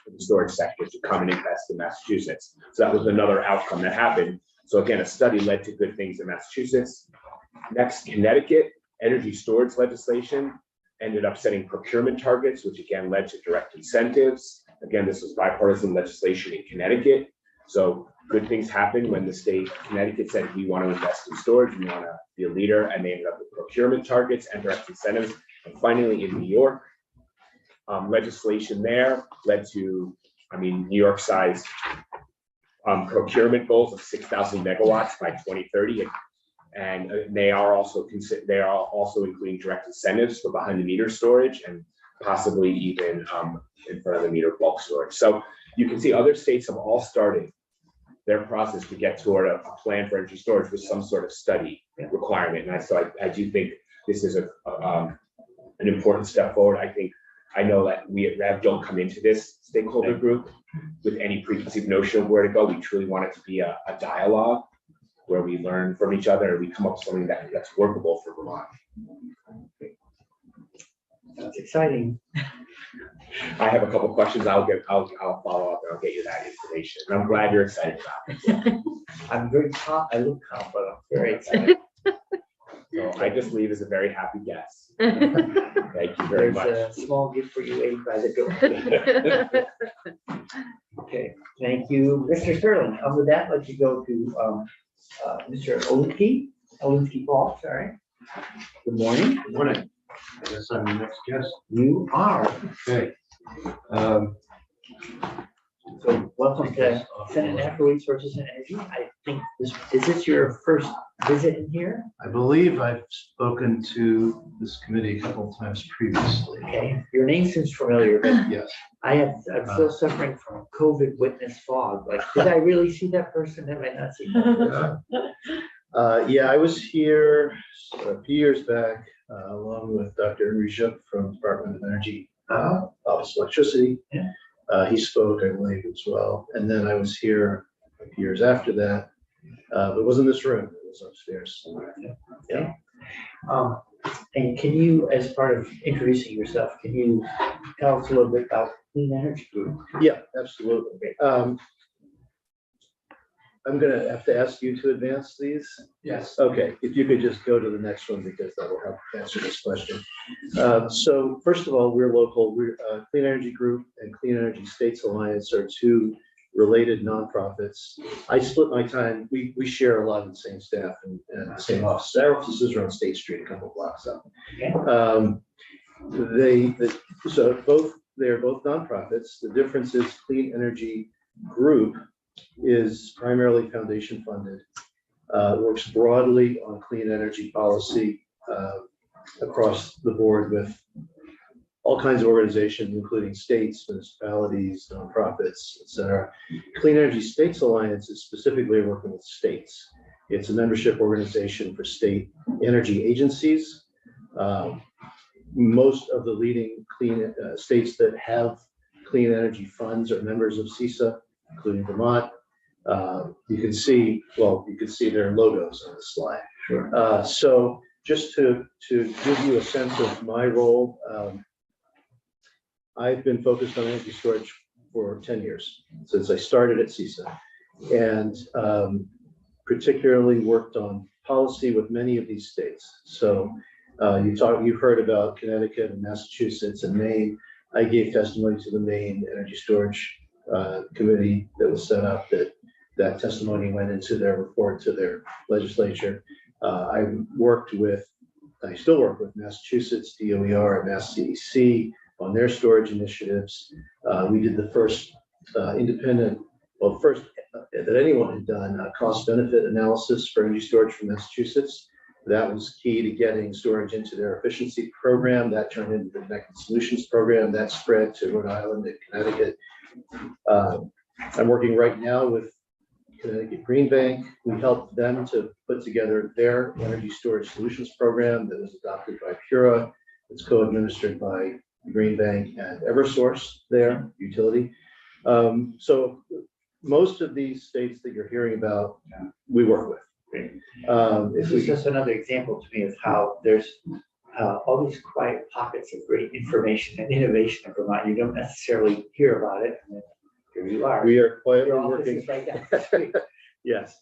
for the storage sector to come and invest in Massachusetts. So that was another outcome that happened. So again, a study led to good things in Massachusetts. Next, Connecticut, energy storage legislation ended up setting procurement targets, which again led to direct incentives. Again, this was bipartisan legislation in Connecticut. So good things happened when the state of Connecticut said, we want to invest in storage, we want to be a leader, and they ended up with procurement targets and direct incentives. And finally, in New York, legislation there led to, New York sized procurement goals of 6,000 megawatts by 2030. And they are also including direct incentives for behind the meter storage and possibly even in front of the meter bulk storage. So you can see other states have all started their process to get toward a plan for energy storage with some sort of study requirement. And I do think this is an important step forward. I know that we at REV don't come into this stakeholder group with any preconceived notion of where to go. We truly want it to be a dialogue where we learn from each other and we come up with something that's workable for Vermont. That's exciting. I have a couple of questions. I'll follow up and I'll get you that information. And I'm glad you're excited about it. I'm very I look calm, but I'm very excited. So I just leave as a very happy guest. Thank you very There's much. a small gift for you waiting by the door. Okay, thank you, Mr. Sterling. With that, let you go to Mr. Olinsky Paul, sorry. Good morning. Good morning. I guess I'm the next guest. You are. Okay. So welcome to Senate Natural Resources and Energy. I think is this your first visit in here? I believe I've spoken to this committee a couple of times previously. Okay, your name seems familiar, but Yes. I'm still suffering from COVID witness fog. Like, did I really see that person? Have I not seen that person? Yeah, I was here a few years back, along with Dr. Rizuk from Department of Energy, Office of Electricity. Yeah. He spoke, I believe, as well. And then I was here a few years after that. It wasn't this room, it was upstairs somewhere. Yeah. And can you, as part of introducing yourself, can you tell us a little bit about Clean Energy Group? Yeah, absolutely. I'm gonna have to ask you to advance these. Yes. Okay, if you could just go to the next one because that will help answer this question. So first of all, we're local. We're Clean Energy Group and Clean Energy States Alliance are two related nonprofits. I split my time. We share a lot of the same staff and the same office. Our offices are on State Street, a couple of blocks up. Okay. They're both nonprofits. The difference is Clean Energy Group is primarily foundation funded, works broadly on clean energy policy across the board with all kinds of organizations, including states, municipalities, nonprofits, et cetera. Clean Energy States Alliance is specifically working with states. It's a membership organization for state energy agencies. Most of the leading clean states that have clean energy funds are members of CESA, including Vermont. You can see their logos on the slide. Sure. So just to give you a sense of my role, I've been focused on energy storage for 10 years, since I started at CESA, and particularly worked on policy with many of these states. So you've heard about Connecticut and Massachusetts and Maine. I gave testimony to the Maine Energy Storage Committee that was set up. That testimony went into their report to their legislature. I still work with Massachusetts DOER and Mass CEC on their storage initiatives. We did the first the that anyone had done a cost benefit analysis for energy storage from Massachusetts. That was key to getting storage into their efficiency program. That turned into the Connected Solutions program. That spread to Rhode Island and Connecticut. I'm working right now with Connecticut Green Bank. We helped them to put together their energy storage solutions program that was adopted by Pura. It's co-administered by Green Bank and Eversource, their utility. So most of these states that you're hearing about, we work with. This is just another example to me of how there's all these quiet pockets of great information and innovation in Vermont. You don't necessarily hear about it. And then here you are. We are quietly Your office working. is right down the street. Yes.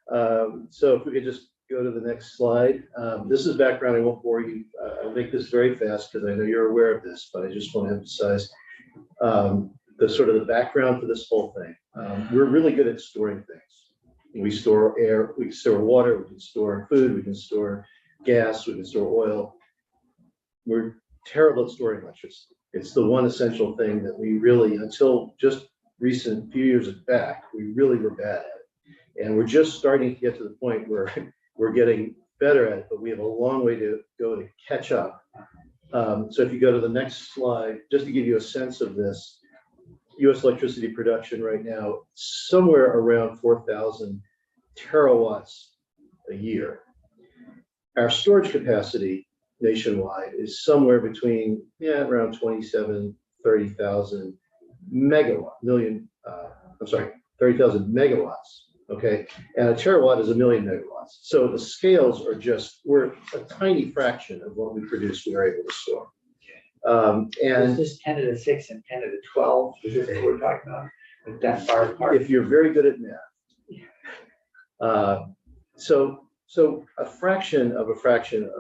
So if we could just go to the next slide. This is background. I won't bore you. I'll make this very fast because I know you're aware of this, but I just want to emphasize the sort of the background for this whole thing. We're really good at storing things. We store air, we can store water, we can store food, we can store gas, we can store oil. We're terrible at storing electricity. It's the one essential thing that we really, until just recent few years back, we really were bad at it. And we're just starting to get to the point where we're getting better at it, but we have a long way to go to catch up. So if you go to the next slide, just to give you a sense of this, US electricity production right now, somewhere around 4,000 terawatts a year. Our storage capacity nationwide is somewhere between, around 27, 30,000 30,000 megawatts, okay? And a terawatt is 1 million megawatts. So the scales are just, we're a tiny fraction of what we produce, we are able to store. Is And this 10 to the 6 and 10 to the 12? Is this what we're talking about? Like that far apart? if you're very good at math. So a fraction of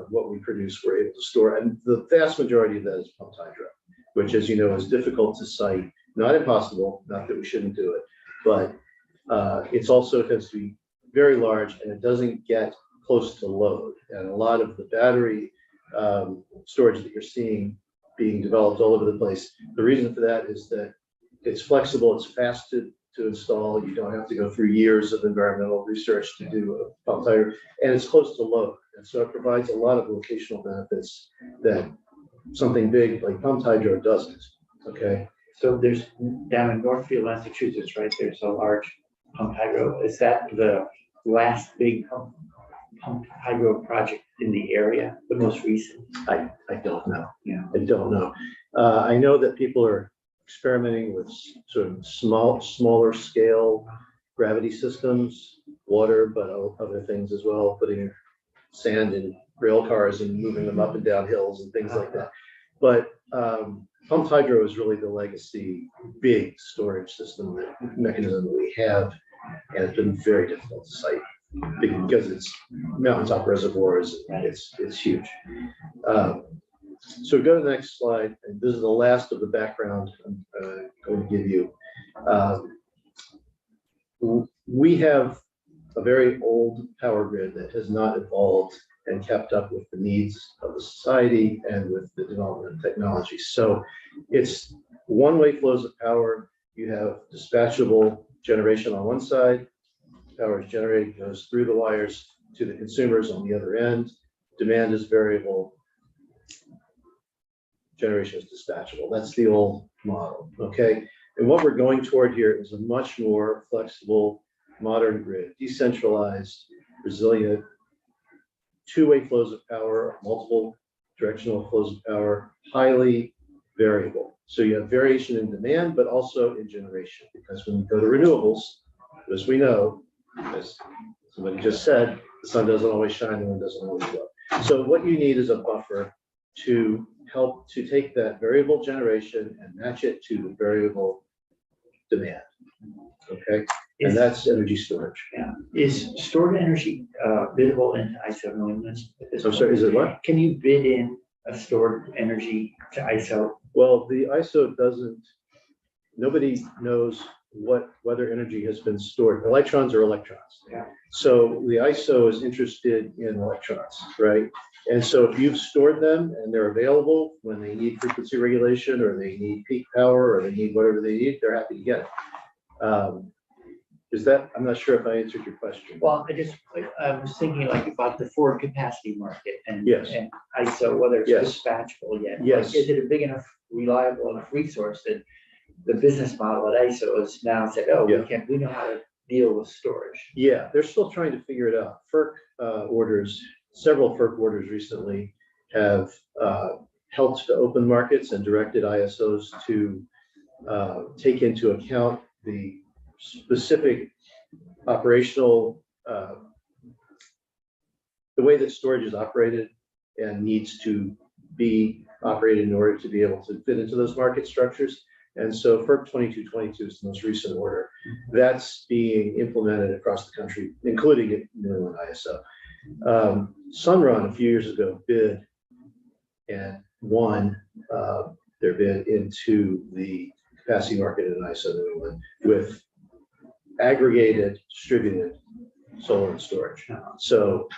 what we produce, we're able to store. And the vast majority of that is pumped hydro, which, as you know, is difficult to cite, not impossible, not that we shouldn't do it, but it's also tends to be very large and it doesn't get close to load. And a lot of the battery storage that you're seeing being developed all over the place, the reason for that is that it's flexible, it's fast to install, you don't have to go through years of environmental research to do a pumped hydro, and it's close to load. And so it provides a lot of locational benefits that something big like pumped hydro doesn't, okay? So there's down in Northfield, Massachusetts, right? There's a large pumped hydro. Is that the last big pumped hydro project in the area, the most recent? I don't know. Yeah. I don't know. I know that people are experimenting with sort of smaller scale gravity systems, water, but other things as well, putting sand in rail cars and moving them up and down hills and things like that. But pumped hydro is really the legacy big storage system mechanism that we have, and it's been very difficult to cite because it's mountaintop reservoirs and it's huge. So go to the next slide, and this is the last of the background I'm going to give you. We have a very old power grid that has not evolved and kept up with the needs of the society and with the development of technology. So it's one-way flows of power. You have dispatchable generation on one side, power is generated, goes through the wires to the consumers on the other end. Demand is variable. Generation is dispatchable. That's the old model, okay? And what we're going toward here is a much more flexible, modern grid, decentralized, resilient, two-way flows of power, multiple directional flows of power, highly variable. So you have variation in demand, but also in generation, because when you go to renewables, as we know, as somebody just said, the sun doesn't always shine, the wind doesn't always blow. So what you need is a buffer to help to take that variable generation and match it to the variable demand, okay? And that's energy storage. Yeah. Is stored energy biddable into ISO New England? I'm sorry, is it what? Can you bid in a stored energy to ISO? Well, the ISO doesn't, nobody knows whether energy has been stored. Electrons are electrons. Yeah. So the ISO is interested in electrons, right? And so if you've stored them and they're available when they need frequency regulation or they need peak power or they need whatever they need, they're happy to get it. I'm not sure if I answered your question. Well, I was thinking like about the forward capacity market and. Yes. And ISO, whether it's Yes. dispatchable yet. Yes. Like, is it a big enough, reliable enough resource that the business model at ISO has now said, oh, Yeah. we know how to deal with storage. Yeah, they're still trying to figure it out. Several FERC orders recently have helped to open markets and directed ISOs to take into account the specific operational, the way that storage is operated and needs to be operated in order to be able to fit into those market structures. And so FERC 2222 is the most recent order. That's being implemented across the country, including at New England ISO. Sunrun a few years ago bid and won their bid into the capacity market in ISO New England with aggregated, distributed solar and storage. So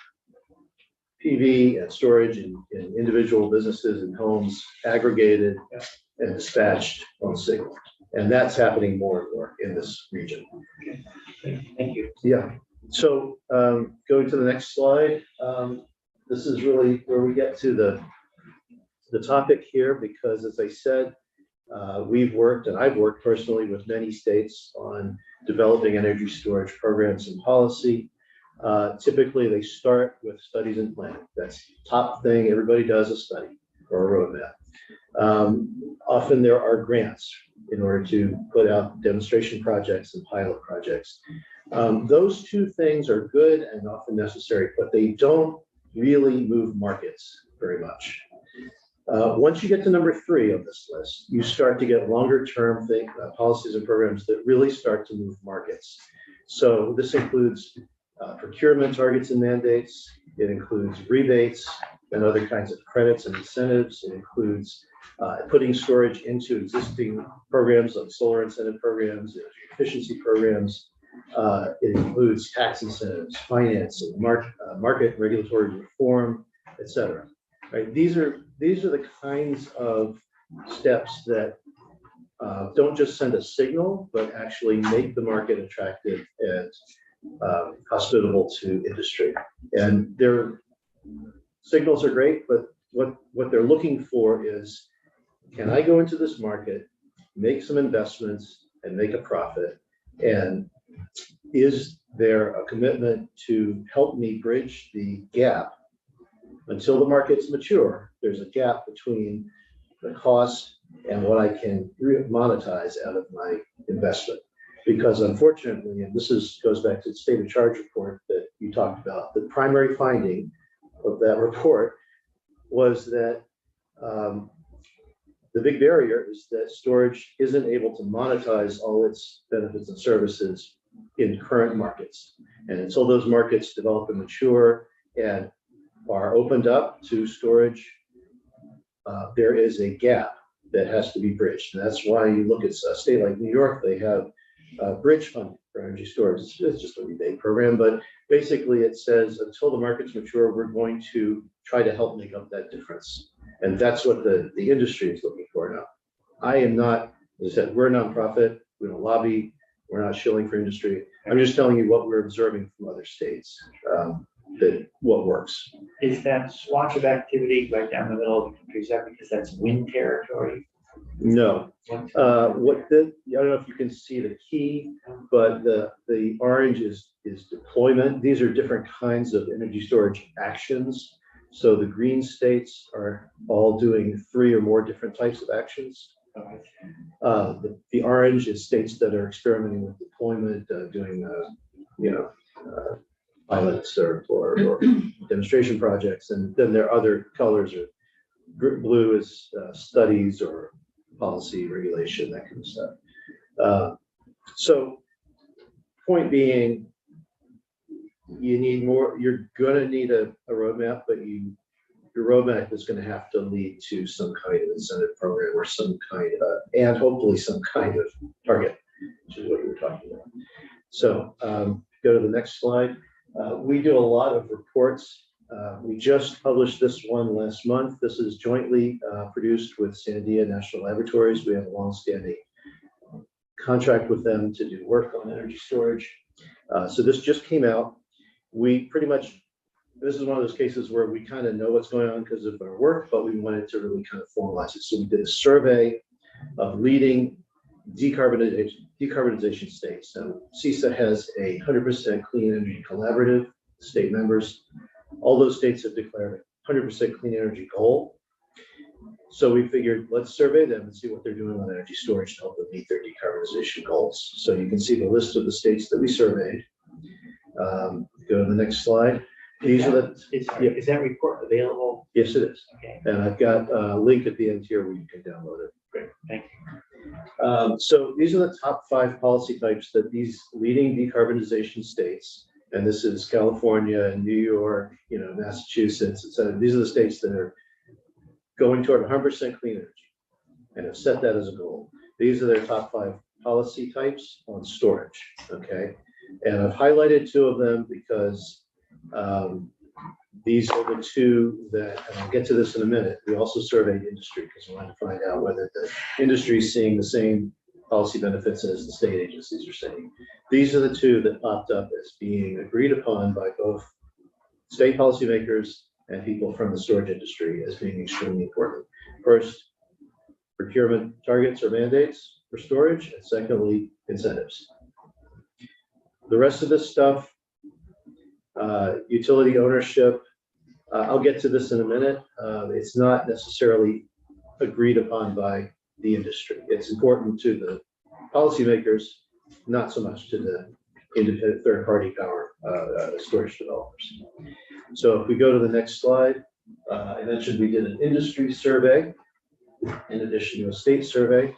PV and storage in individual businesses and homes aggregated and dispatched on signal. And that's happening more and more in this region. Thank you. Yeah. So going to the next slide, this is really where we get to the topic here, because as I said, we've worked and I've worked personally with many states on developing energy storage programs and policy. Typically, they start with studies and planning. That's the top thing. Everybody does a study or a roadmap. Often there are grants in order to put out demonstration projects and pilot projects. Those two things are good and often necessary, but they don't really move markets very much. Once you get to number 3 of this list, you start to get longer term policies and programs that really start to move markets. So this includes procurement targets and mandates. It includes rebates and other kinds of credits and incentives. It includes putting storage into existing programs like solar incentive programs, energy efficiency programs. It includes tax incentives, financing, market regulatory reform, et cetera. Right? These are the kinds of steps that don't just send a signal, but actually make the market attractive and hospitable to industry. And their signals are great, but what they're looking for is, can I go into this market, make some investments and make a profit? And is there a commitment to help me bridge the gap until the market's mature? There's a gap between the cost and what I can monetize out of my investment. Because unfortunately, and goes back to the state of charge report that you talked about, the primary finding of that report was that the big barrier is that storage isn't able to monetize all its benefits and services in current markets. And until those markets develop and mature and are opened up to storage, there is a gap that has to be bridged. And that's why you look at a state like New York, they have bridge funding for energy storage. It's just a rebate program, but basically it says until the market's mature, we're going to try to help make up that difference. And that's what the industry is looking for now. I am not, as I said, we're a nonprofit, we don't lobby, we're not shilling for industry. I'm just telling you what we're observing from other states, that what works. Is that swatch of activity right down the middle of the country? Is that because that's wind territory? No. I don't know if you can see the key, but the orange is deployment. These are different kinds of energy storage actions. So the green states are all doing 3 or more different types of actions. The orange is states that are experimenting with deployment, doing pilots or demonstration projects, and then there are other colors. Blue is studies or policy, regulation, that kind of stuff. So point being, you need more, you're gonna need a roadmap, but your roadmap is gonna have to lead to some kind of incentive program or some kind of, and hopefully some kind of target, which is what you were talking about. So go to the next slide. We do a lot of reports. We just published this one last month. This is jointly produced with Sandia National Laboratories. We have a longstanding contract with them to do work on energy storage. So this just came out. We pretty much, this is one of those cases where we kind of know what's going on because of our work, but we wanted to really kind of formalize it. So we did a survey of leading decarbonization states. So CISA has a 100% clean energy collaborative, state members. All those states have declared a 100% clean energy goal. So we figured, let's survey them and see what they're doing on energy storage to help them meet their decarbonization goals. So you can see the list of the states that we surveyed. Go to the next slide. These are the, Is that report available? yes, it is. Okay, And I've got a link at the end here where you can download it. great, thank you. So these are the top 5 policy types that these leading decarbonization states, and this is California and New York, Massachusetts, et cetera. These are the states that are going toward 100% clean energy and have set that as a goal. These are their top 5 policy types on storage, okay? And I've highlighted 2 of them because these are the 2 that, and I'll get to this in a minute, we also surveyed industry because we wanted to find out whether the industry is seeing the same policy benefits as the state agencies are saying. These are the 2 that popped up as being agreed upon by both state policymakers and people from the storage industry as being extremely important. First, procurement targets or mandates for storage, and secondly, incentives. The rest of this stuff, utility ownership, I'll get to this in a minute. It's not necessarily agreed upon by the industry. It's important to the policymakers, not so much to the independent third-party power storage developers. So if we go to the next slide, I mentioned we did an industry survey in addition to a state survey.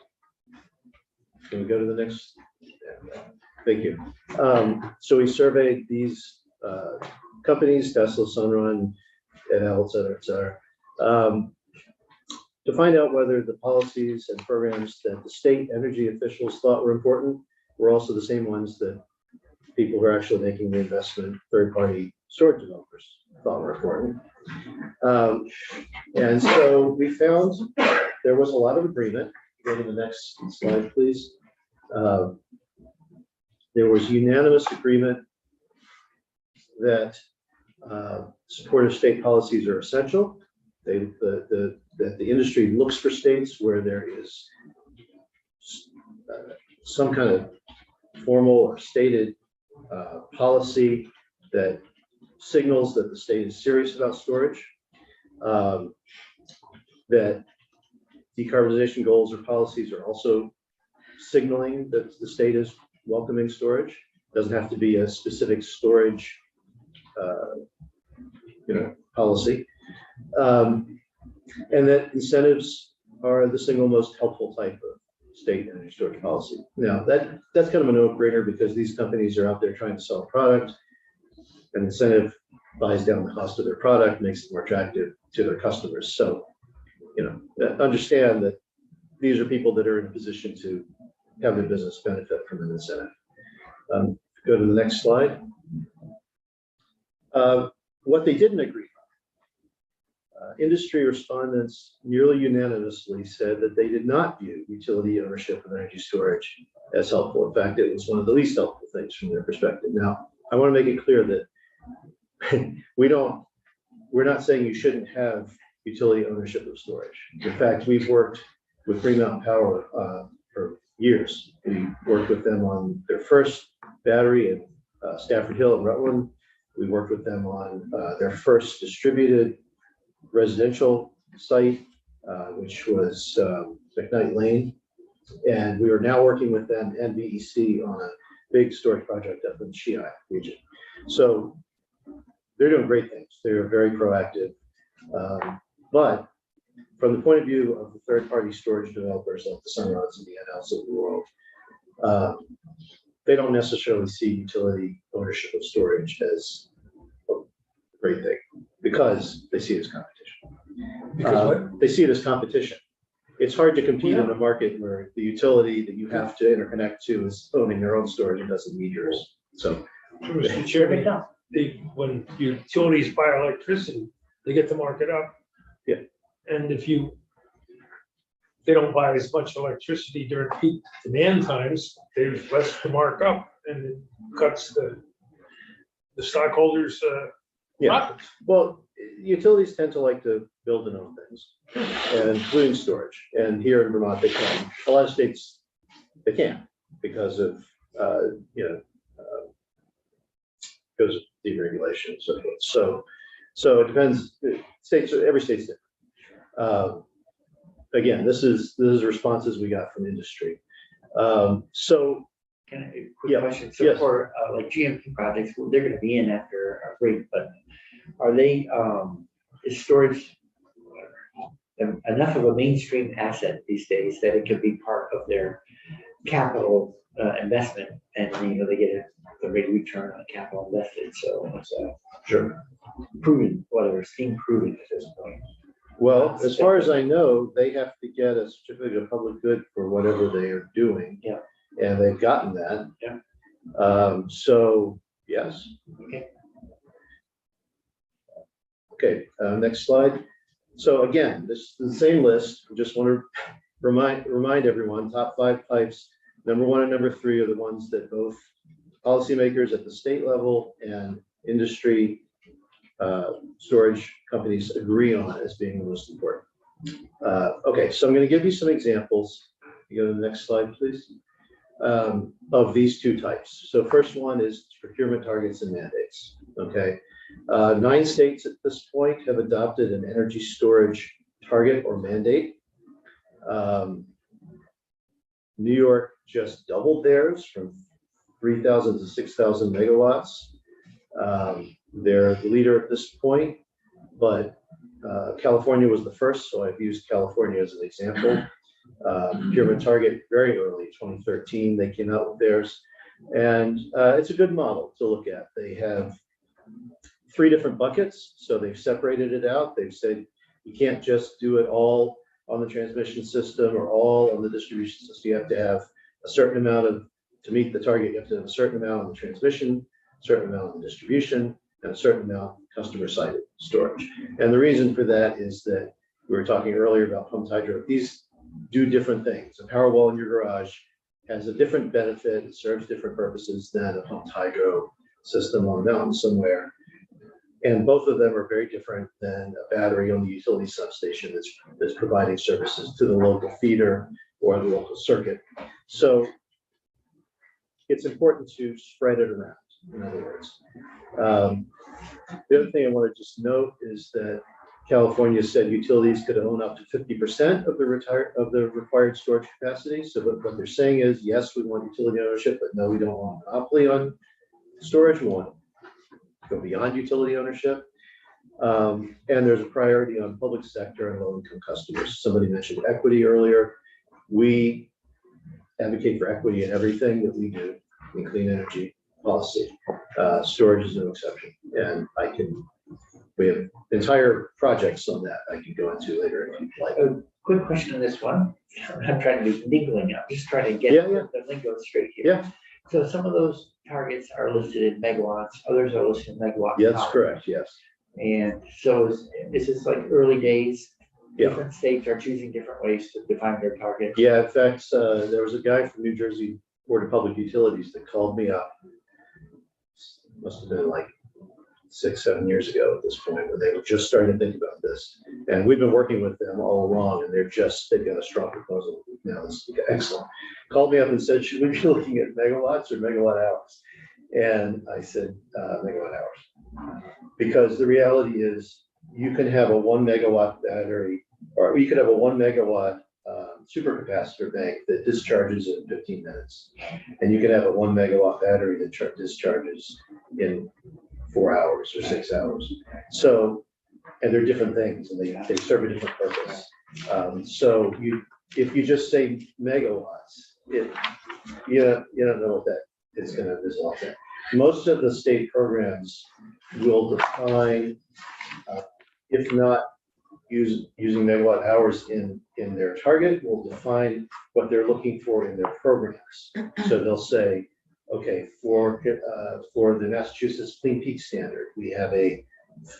Can we go to the next? Thank you. So we surveyed these companies, Tesla, Sunrun, et al., et cetera, to find out whether the policies and programs that the state energy officials thought were important were also the same ones that people who are actually making the investment, third-party storage developers, thought were important. And so we found there was a lot of agreement. Go to the next slide, please. There was unanimous agreement that supportive state policies are essential. That the industry looks for states where there is some kind of formal or stated policy that signals that the state is serious about storage, that decarbonization goals or policies are also signaling that the state is welcoming storage. Doesn't have to be a specific storage policy. And that incentives are the single most helpful type of state energy storage policy. Now, that's kind of a no-brainer because these companies are out there trying to sell a product. An incentive buys down the cost of their product, makes it more attractive to their customers. So, understand that these are people that are in a position to have their business benefit from an incentive. Go to the next slide. What they didn't agree on, industry respondents nearly unanimously said that they did not view utility ownership of energy storage as helpful. In fact, it was one of the least helpful things from their perspective. Now, I want to make it clear that we're not saying you shouldn't have utility ownership of storage. In fact, we've worked with Green Mountain Power for years. We worked with them on their first battery in Stafford Hill and Rutland. We worked with them on their first distributed residential site, which was McKnight Lane. And we are now working with them and BEC on a big storage project up in the Shiite region. So they're doing great things. They're very proactive. But from the point of view of the third-party storage developers like the Sunruns and the NLs of the world, they don't necessarily see utility ownership of storage as a great thing because they see it as competition. Because what? They see it as competition. It's hard to compete in a market where the utility that you have to interconnect to is owning their own storage and doesn't need yours. So, Mr. Chairman, when utilities buy electricity, they get to mark it up. Yeah. And if you they don't buy as much electricity during peak demand times, there's less to mark up and it cuts the stockholders' Yeah, profits. well, utilities tend to like to build and own things, and including storage. And here in Vermont, they can. A lot of states, they can't because of, because of deregulation and so forth. So it depends, every state's different. Again, this is responses we got from industry. So, Can I, quick Yeah, question, so yes. for like GMP projects, well, they're gonna be in after a break, but are they, is storage enough of a mainstream asset these days that it could be part of their capital investment, and they get the rate of return on capital invested, so it's sure. proven, whatever, it's being proven at this point. Well, as far as I know, they have to get a certificate of public good for whatever they are doing. Yeah. And they've gotten that. Yeah. So, yes. Okay. Okay, next slide. So again, this is the same list. I just want to remind everyone, top 5 pipes, number 1 and number 3 are the ones that both policymakers at the state level and industry storage companies agree on as being the most important. Okay, so I'm going to give you some examples. You go to the next slide, please, of these 2 types. So first one is procurement targets and mandates. Okay, 9 states at this point have adopted an energy storage target or mandate. New York just doubled theirs from 3,000 to 6,000 megawatts. They're the leader at this point, but California was the first, so I've used California as an example. Procurement target very early, 2013, they came out with theirs, and it's a good model to look at. They have 3 different buckets, so they've separated it out. They've said you can't just do it all on the transmission system or all on the distribution system. You have to have a certain amount to meet the target, you have to have a certain amount on the transmission, a certain amount on the distribution, and a certain amount customer-sided storage. And the reason for that is that we were talking earlier about pumped hydro. These do different things. A power wall in your garage has a different benefit, it serves different purposes than a pumped hydro system on a mountain somewhere. And both of them are very different than a battery on the utility substation that's providing services to the local feeder or the local circuit. So it's important to spread it around, in other words. The other thing I want to just note is that California said utilities could own up to 50% of the required storage capacity. So what they're saying is, yes, we want utility ownership, but no, we don't want monopoly on storage. We want to go beyond utility ownership. And there's a priority on public sector and low-income customers. Somebody mentioned equity earlier. We advocate for equity in everything that we do in clean energy policy. Storage is no exception. And we have entire projects on that I can go into later if you'd like. A quick question on this one. I'm trying to do niggling now, just trying to get Yeah. the lingo straight here. Yeah. So some of those targets are listed in megawatts, others are listed in megawatt. Yeah, that's correct, yes. And so is this like early days? Yeah. Different states are choosing different ways to define their targets. Yeah, in fact, there was a guy from New Jersey Board of Public Utilities that called me up. Must have been like 6-7 years ago at this point, when they were just starting to think about this. And we've been working with them all along, and they've got a strong proposal now. It's excellent. Called me up and said, should we be looking at megawatts or megawatt hours? And I said, megawatt hours. Because the reality is, you can have a 1 megawatt battery, or you could have a 1 megawatt supercapacitor bank that discharges in 15 minutes. And you could have a 1 megawatt battery that discharges in 4 hours or 6 hours. So, and they're different things, and they serve a different purpose. So if you just say megawatts, you don't know what that is going to result in. Most of the state programs will define, if not using megawatt hours in their target, will define what they're looking for in their programs. So they'll say, okay, for the Massachusetts Clean Peak Standard, we have a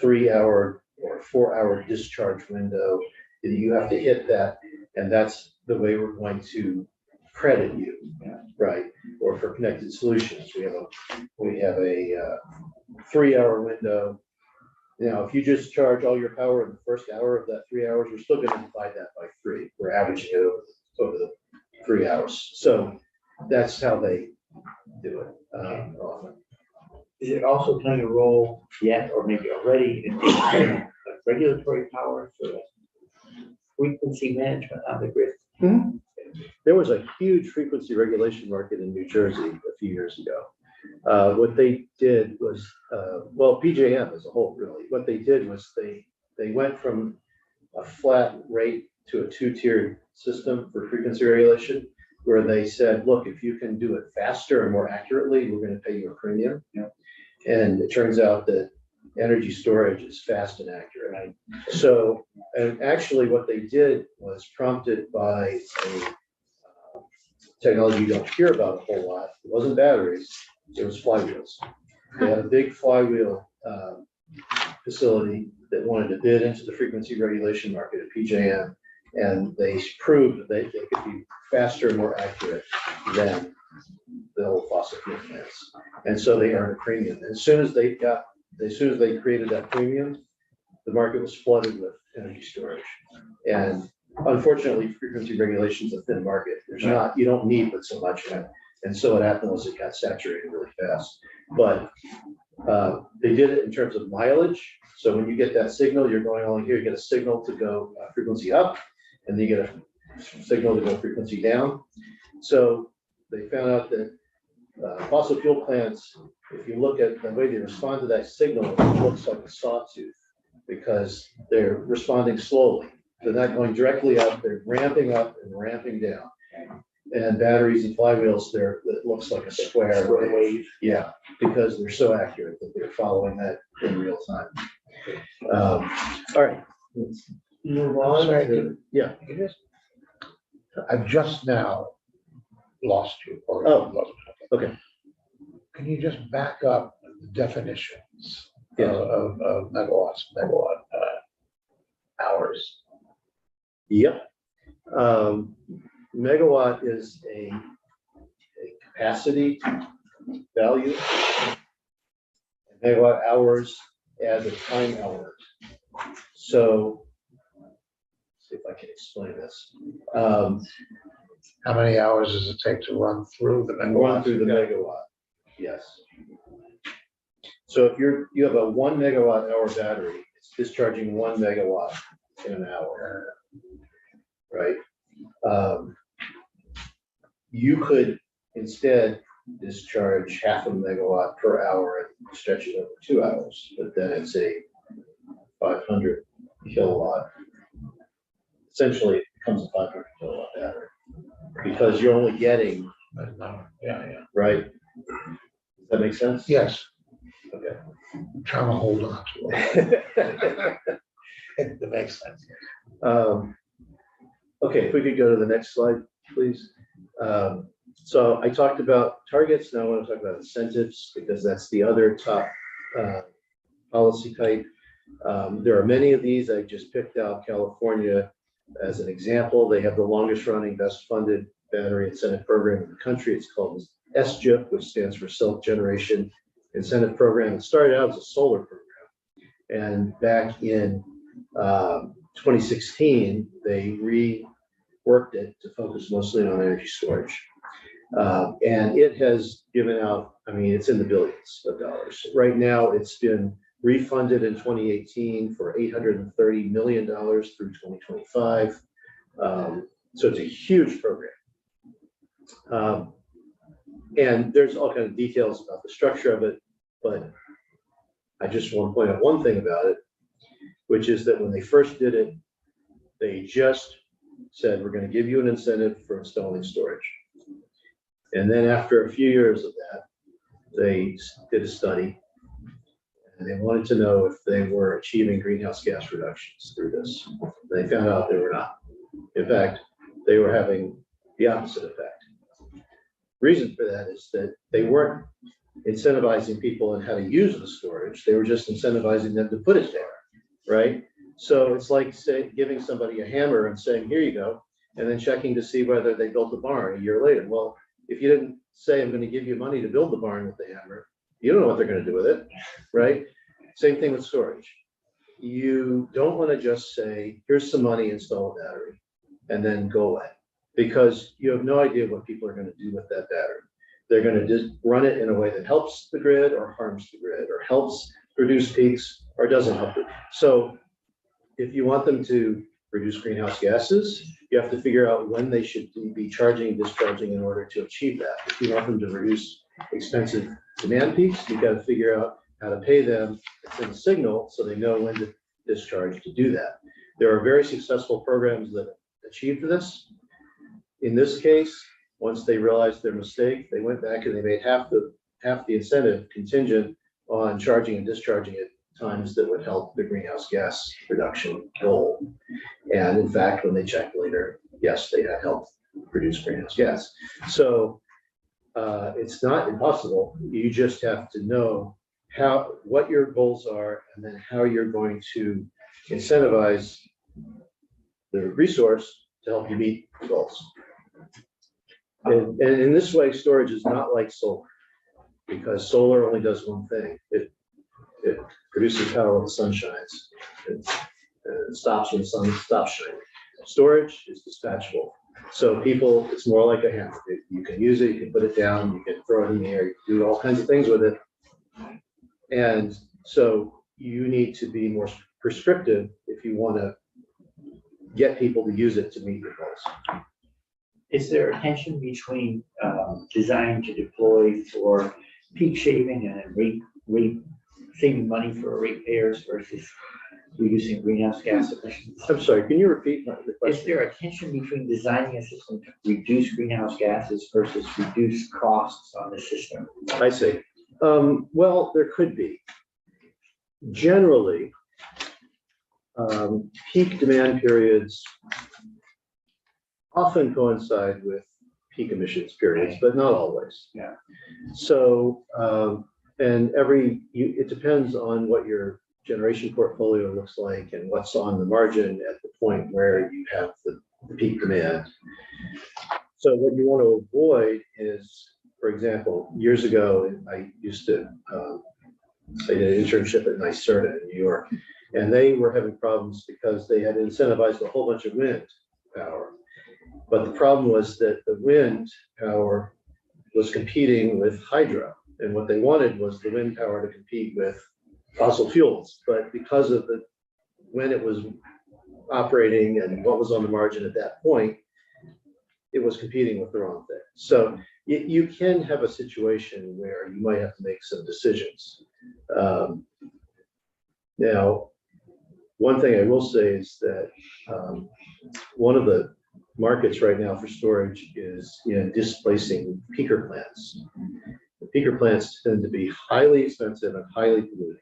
3-hour or 4-hour discharge window. You have to hit that, and that's the way we're going to credit you, right? Or for Connected Solutions, we have a 3-hour window. Now, if you just charge all your power in the first hour of that 3 hours, we're still going to divide that by 3. We're averaging it over the 3 hours. So that's how they do it. Often. Is it also playing a role yet, or maybe already, in regulatory power for the frequency management on the grid? There was a huge frequency regulation market in New Jersey a few years ago. What they did was, well, PJM as a whole, really, what they did was they went from a flat rate to a 2-tiered system for frequency regulation, where they said, look, if you can do it faster and more accurately, we're going to pay you a premium. Yeah. And it turns out that energy storage is fast and accurate. Right. So, and actually what they did was prompted by a technology you don't hear about a whole lot. It wasn't batteries, it was flywheels. They had a big flywheel facility that wanted to bid into the frequency regulation market at PJM. And they proved that they could be faster and more accurate than the old fossil fuel plants. And so they earned a premium. And as soon as they created that premium, the market was flooded with energy storage. And unfortunately, frequency regulation is a thin market. You don't need but so much in it. And so what happened was it got saturated really fast. But they did it in terms of mileage. So when you get that signal, you're going along here, you get a signal to go frequency up, and then you get a signal to go frequency down. So they found out that fossil fuel plants, if you look at the way they respond to that signal, it looks like a sawtooth because they're responding slowly. They're not going directly up, they're ramping up and ramping down. And batteries and flywheels, it looks like a square wave. Yeah, because they're so accurate that they're following that in real time. All right. Let's move on. Yeah. I've just now lost you. Okay. Can you just back up the definitions Yeah. of megawatts, megawatt hours? Yep. Megawatt is a capacity value. Megawatt hours add the time element. So, let's see if I can explain this. How many hours does it take to run through the megawatt? Run through the megawatt, yes. So if you have a 1 megawatt hour battery, it's discharging 1 megawatt in an hour, right? You could instead discharge 0.5 megawatt per hour and stretch it over 2 hours, but then it's a 500 kilowatt. Essentially, it becomes a 500 kilowatt battery because you're only getting, Yeah. right? Does that make sense? Yes, Okay. I'm trying to hold on to it. It makes sense. Okay, if we could go to the next slide, please. So I talked about targets. Now I want to talk about incentives because that's the other top policy type. There are many of these. I just picked out California as an example. They have the longest running, best funded battery incentive program in the country. It's called SGIP, which stands for Self-Generation Incentive Program. It started out as a solar program. And back in 2016, they reworked it to focus mostly on energy storage. And it has given out, I mean, it's in the billions of dollars. Right now, it's been refunded in 2018 for $830 million through 2025. So it's a huge program. And there's all kinds of details about the structure of it, but I just want to point out one thing about it, which is that when they first did it, they just said, we're going to give you an incentive for installing storage. And then after a few years of that, they did a study and they wanted to know if they were achieving greenhouse gas reductions through this. They found out they were not. In fact, they were having the opposite effect. Reason for that is that they weren't incentivizing people on how to use the storage. They were just incentivizing them to put it there, right? So it's like, say, giving somebody a hammer and saying, here you go, and then checking to see whether they built the barn a year later. Well, if you didn't say, I'm gonna give you money to build the barn with the hammer, you don't know what they're gonna do with it, right? Same thing with storage. You don't wanna just say, here's some money, install a battery, and then go away. Because you have no idea what people are gonna do with that battery. They're gonna just run it in a way that helps the grid or harms the grid, or helps reduce peaks or doesn't help it. So if you want them to reduce greenhouse gases, you have to figure out when they should be charging and discharging in order to achieve that. If you want them to reduce expensive demand peaks, you've got to figure out how to pay them, send a signal so they know when to discharge to do that. There are very successful programs that achieved this. In this case, once they realized their mistake, they went back and they made half the incentive contingent on charging and discharging at times that would help the greenhouse gas reduction goal. And in fact, when they checked later, yes, they had helped reduce greenhouse gas. So it's not impossible. You just have to know what your goals are, and then how you're going to incentivize the resource to help you meet the goals. And in this way, storage is not like solar, because solar only does one thing. It produces power when the sun shines. It stops when the sun stops shining. Storage is dispatchable. So people, it's more like a hammer. You can use it, you can put it down, you can throw it in the air, you can do all kinds of things with it. And so you need to be more prescriptive if you want to get people to use it to meet your goals. Is there a tension between design to deploy for peak shaving and rate saving money for ratepayers versus reducing greenhouse gas emissions? I'm sorry, can you repeat the Is question? there a tension between designing a system to reduce greenhouse gases versus reduce costs on the system? I see. Well, there could be. Generally, peak demand periods often coincide with peak emissions periods, but not always. Yeah. So, and it depends on what your generation portfolio looks like and what's on the margin at the point where you have the peak demand. So what you want to avoid is, for example, years ago, I did an internship at NYSERDA in New York, and they were having problems because they had incentivized a whole bunch of wind power. But the problem was that the wind power was competing with hydro. And what they wanted was the wind power to compete with fossil fuels. But because of when it was operating and what was on the margin at that point, it was competing with the wrong thing. So you can have a situation where you might have to make some decisions. Now, one thing I will say is that one of the markets right now for storage is in displacing peaker plants. The peaker plants tend to be highly expensive and highly polluting.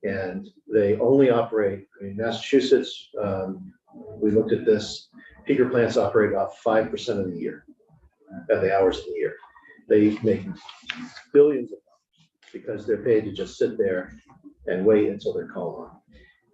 And they only operate, Massachusetts, we looked at this, peaker plants operate about 5% of the year, of the hours of the year. They make billions of dollars because they're paid to just sit there and wait until they're called on.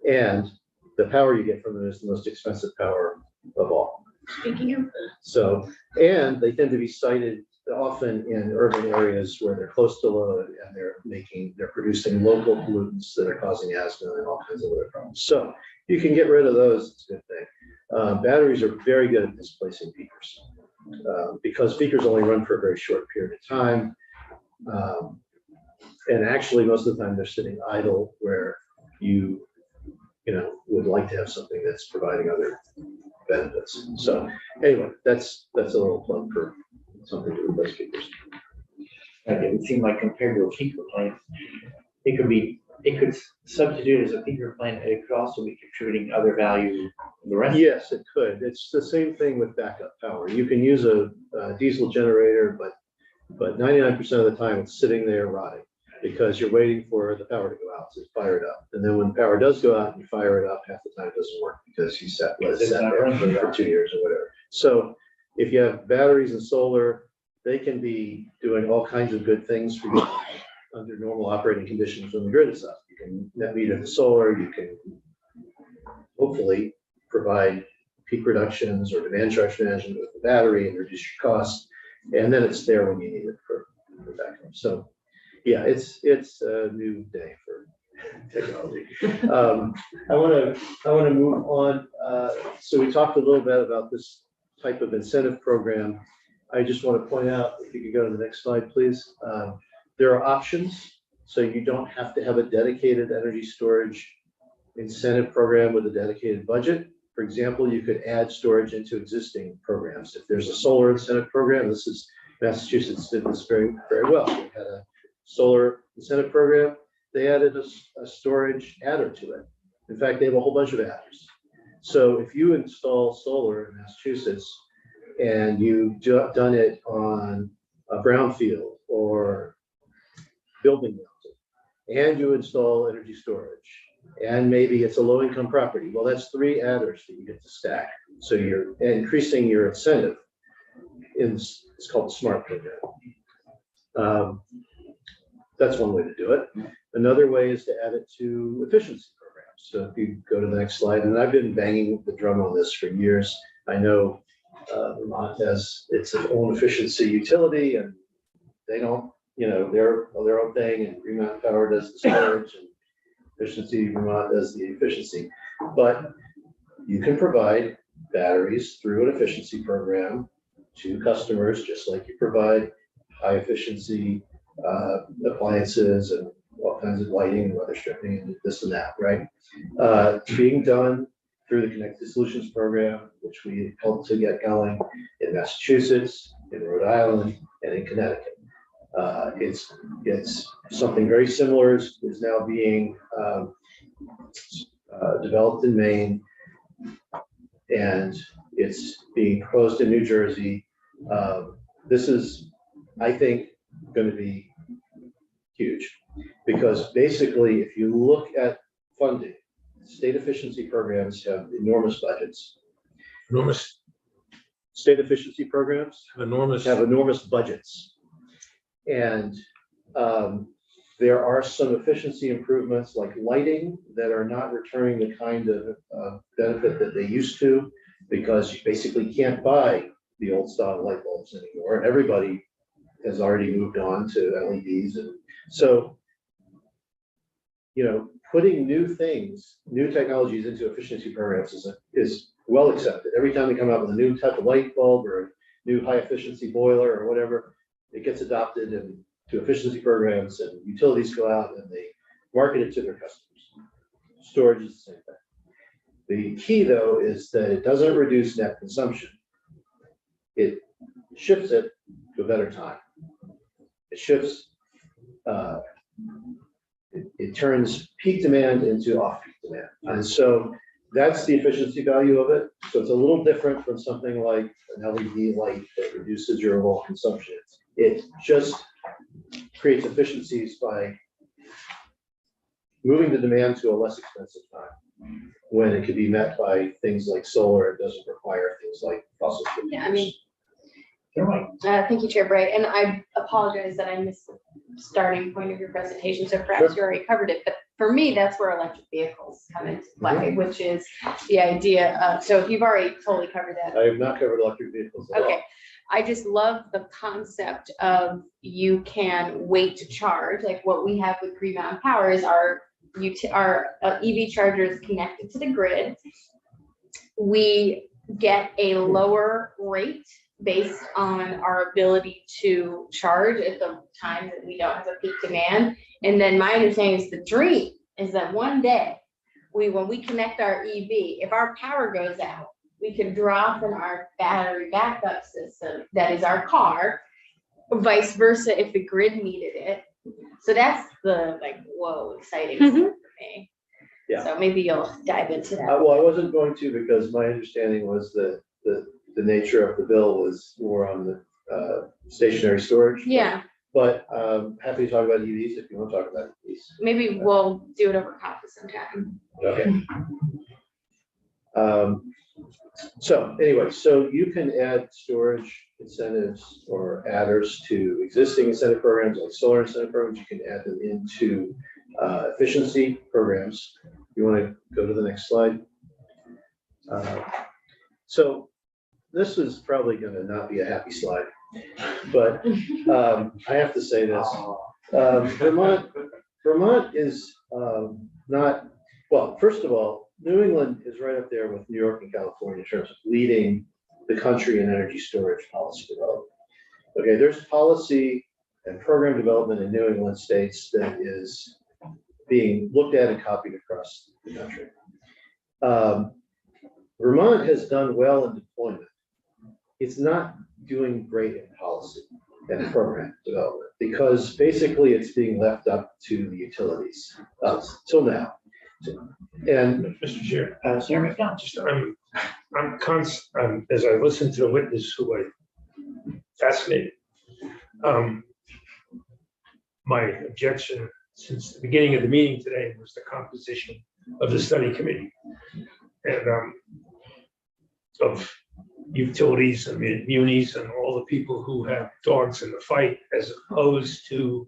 And the power you get from them is the most expensive power of all. Speaking of So, and they tend to be sited often in urban areas where they're close to load and they're producing local pollutants that are causing asthma and all kinds of other problems. So you can get rid of those, it's a good thing. Batteries are very good at displacing peakers because peakers only run for a very short period of time. And actually, most of the time they're sitting idle where you would like to have something that's providing other benefits. So anyway, that's a little plug for something to replace peakers. It would seem like compared to a peaker plant, it could substitute as a peaker plant, it could also be contributing other value to the rest. Yes, it could. It's the same thing with backup power. You can use a diesel generator, but 99% of the time it's sitting there rotting because you're waiting for the power to go out to fire it up. And then when the power does go out and you fire it up, half the time it doesn't work because you let it sit there for 2 years or whatever. So if you have batteries and solar, they can be doing all kinds of good things for you under normal operating conditions when the grid is up. You can net meter the solar, you can hopefully provide peak reductions or demand charge management with the battery and reduce your costs. And then it's there when you need it for backup. So yeah, it's a new day for technology. I want to move on. So we talked a little bit about this type of incentive program. I just want to point out, if you could go to the next slide, please. There are options. So you don't have to have a dedicated energy storage incentive program with a dedicated budget. For example, you could add storage into existing programs. If there's a solar incentive program, this is Massachusetts did this very, very well. They had a solar incentive program. They added a storage adder to it. In fact, they have a whole bunch of adders. So if you install solar in Massachusetts and you've done it on a brownfield or building mounted, and you install energy storage, and maybe it's a low-income property, well, that's 3 adders that you get to stack. So you're increasing your incentive. It's called the SMART program. That's one way to do it. Another way is to add it to efficiency programs. So if you go to the next slide, and I've been banging the drum on this for years. I know Vermont has its own efficiency utility, and they don't, their own thing, and Green Mountain Power does the storage, and Efficiency Vermont does the efficiency. But you can provide batteries through an efficiency program to customers, just like you provide high efficiency appliances and all kinds of lighting and weather stripping and this and that, right? It's being done through the Connected Solutions program, which we helped to get going in Massachusetts, in Rhode Island, and in Connecticut. It's something very similar is now being developed in Maine, and it's being proposed in New Jersey. This is, I think, going to be huge, because basically, if you look at funding, state efficiency programs have enormous budgets. Enormous, State efficiency programs enormous. have enormous budgets. And there are some efficiency improvements like lighting that are not returning the kind of benefit that they used to, because you basically can't buy the old style light bulbs anymore. And everybody has already moved on to LEDs. And so, putting new things, new technologies into efficiency programs is well accepted. Every time they come out with a new type of light bulb or a new high efficiency boiler or whatever, it gets adopted into efficiency programs, and utilities go out and they market it to their customers. Storage is the same thing. The key, though, is that it doesn't reduce net consumption. It shifts it to a better time. It shifts, it turns peak demand into off-peak demand. And so that's the efficiency value of it. So it's a little different from something like an LED light that reduces your overall consumption. It just creates efficiencies by moving the demand to a less expensive time, when it could be met by things like solar. It doesn't require things like fossil fuel. Yeah, I mean, thank you, Chair Bray, and I apologize that I missed the starting point of your presentation, so perhaps you already covered it, but for me, that's where electric vehicles come into play, which is the idea of, so if you've already totally covered that. I have not covered electric vehicles at all. Okay, I just love the concept of you can wait to charge, like what we have with Green Mountain Power is our EV chargers connected to the grid. We get a lower rate based on our ability to charge at the time that we don't have a peak demand. And then my understanding is the dream is that one day when we connect our EV, if our power goes out, we can draw from our battery backup system that is our car, vice versa if the grid needed it. So that's the whoa, exciting stuff for me. Yeah. So maybe you'll dive into that. Well, I wasn't going to, because my understanding was that the nature of the bill was more on the stationary storage. Yeah, But happy to talk about EVs if you want to talk about EVs. maybe we'll do it over coffee sometime. Okay. So anyway, so you can add storage incentives or adders to existing incentive programs, like solar incentive programs. You can add them into efficiency programs. You want to go to the next slide? So this is probably gonna not be a happy slide, but I have to say this. Vermont is not, well, first of all, New England is right up there with New York and California in terms of leading the country in energy storage policy development. Okay, there's policy and program development in New England states that is being looked at and copied across the country. Vermont has done well in deployment. It's not doing great in policy and program development because basically it's being left up to the utilities till now. And Mr. Chair, Senator McDonald. just, as I listen to the witness who I fascinated. My objection since the beginning of the meeting today was the composition of the study committee. And of utilities and munis and all the people who have dogs in the fight, as opposed to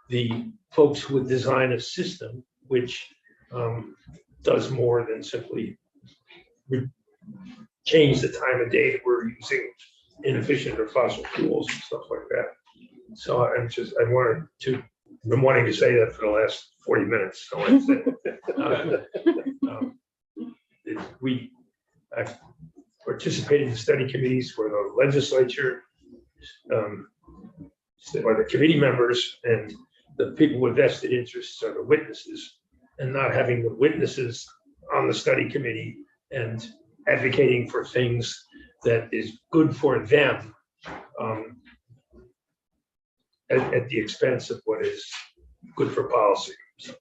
the folks who would design a system which does more than simply change the time of day that we're using inefficient or fossil fuels and stuff like that. So been wanting to say that for the last 40 minutes. So I've participated in study committees where the legislature, or the committee members and the people with vested interests are the witnesses, and not having the witnesses on the study committee and advocating for things that is good for them at the expense of what is good for policy. So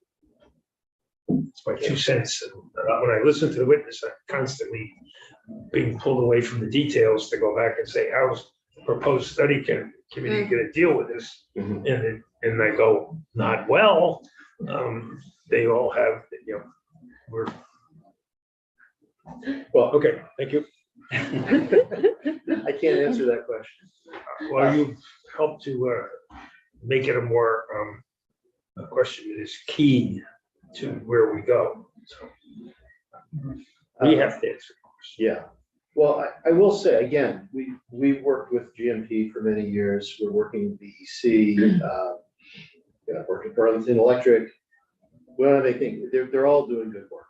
it's my 2 cents. And when I listen to the witness, I'm constantly being pulled away from the details to go back and say, how's the proposed study committee going to deal with this? Mhm. And I go, not well. They all have, well, okay, thank you. I can't answer that question. Well, you helped to make it a more a question that is key to where we go. So we have to answer. Yeah. Well, I will say again, we've worked with GMP for many years. We're working with BEC, working with Burlington Electric. Well, they think they're all doing good work.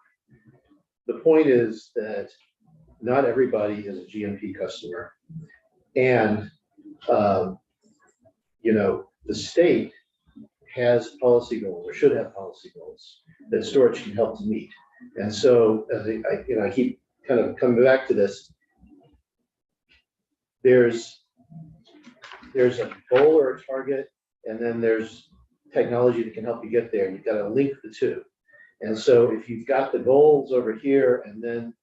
The point is that not everybody is a GMP customer, and the state has policy goals or should have policy goals that storage can help to meet. And so, as I keep kind of coming back to this, there's a goal or a target, and then there's technology that can help you get there. And you've got to link the two. And so, if you've got the goals over here, and then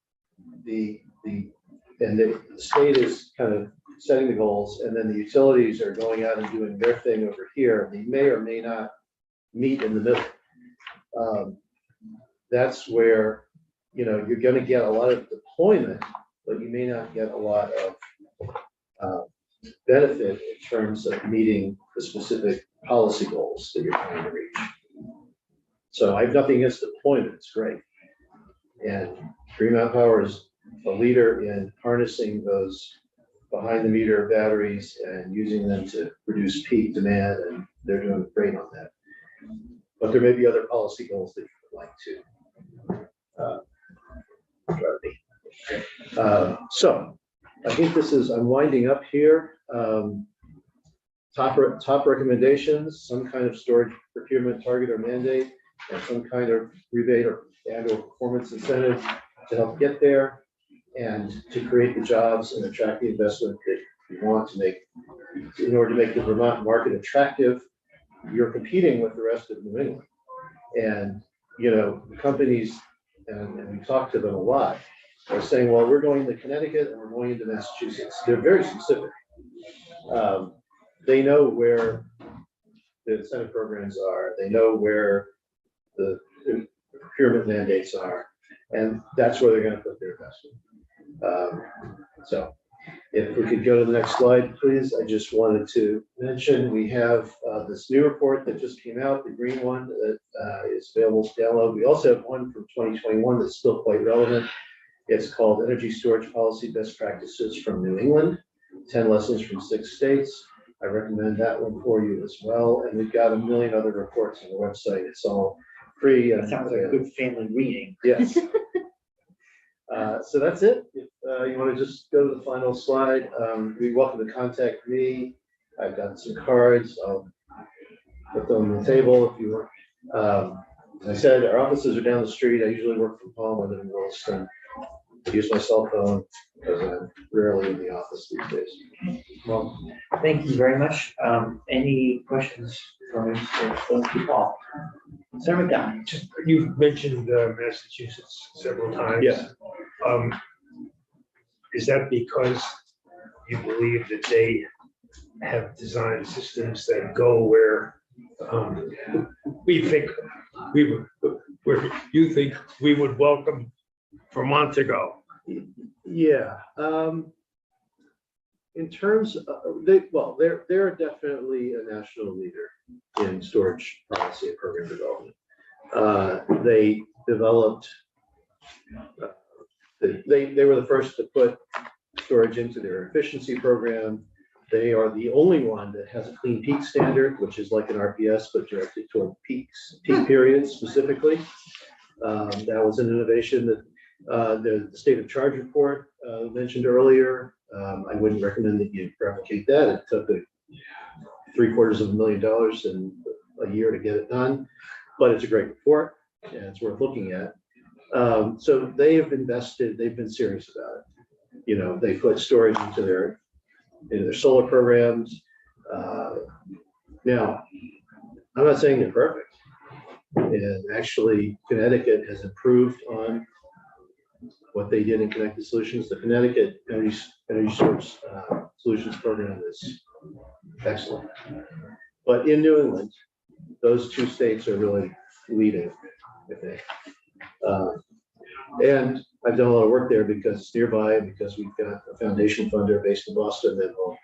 the state is kind of setting the goals, and then the utilities are going out and doing their thing over here, they may or may not meet in the middle. That's where you're going to get a lot of deployment, but you may not get a lot of benefit in terms of meeting the specific policy goals that you're trying to reach. So I have nothing against deployment; it's great. And Green Mountain Power is a leader in harnessing those behind-the-meter batteries and using them to reduce peak demand, and they're doing great on that. But there may be other policy goals that you would like to. So I think I'm winding up here. Top recommendations: some kind of storage procurement target or mandate, and some kind of rebate or performance incentive to help get there, and to create the jobs and attract the investment that you want to make. In order to make the Vermont market attractive, you're competing with the rest of New England. And, companies, and we talk to them a lot, are saying, well, we're going to Connecticut and we're going into Massachusetts. They're very specific. They know where the incentive programs are. They know where the procurement mandates are. And that's where they're going to put their investment. So if we could go to the next slide, please. I just wanted to mention we have this new report that just came out, the green one that is available to download. We also have one from 2021 that's still quite relevant. It's called Energy Storage Policy Best Practices from New England, 10 lessons from 6 states. I recommend that one for you as well. And we've got a million other reports on the website. It's all free. That sounds like a good family reading. Yes. So that's it. If you want to just go to the final slide, you're welcome to contact me. I've got some cards. I'll put them on the table if you want. As I said, our offices are down the street. I usually work from home. I live in Williston. I use my cell phone because I'm rarely in the office these days. Well, thank you very much. Any questions from those people? Senator McDonald. Just, you've mentioned Massachusetts several times. Yes. Is that because you believe that they have designed systems that go where we think where you think we would welcome Vermont to go? Yeah. In terms of, they're definitely a national leader in storage policy and program development. They developed, they were the first to put storage into their efficiency program. They are the only one that has a clean peak standard, which is like an RPS, but directed toward peak periods specifically. That was an innovation that the state of charge report mentioned earlier. I wouldn't recommend that you replicate that. It took $750,000 in a year to get it done, but it's a great report and it's worth looking at. So they have invested, they've been serious about it. You know, they put storage into their solar programs. Now, I'm not saying they're perfect. And actually, Connecticut has improved on what they did in Connected Solutions. The Connecticut Energy Source Solutions program is excellent. But in New England, those two states are really leading, I think. And I've done a lot of work there because it's nearby and because we've got a foundation funder based in Boston that will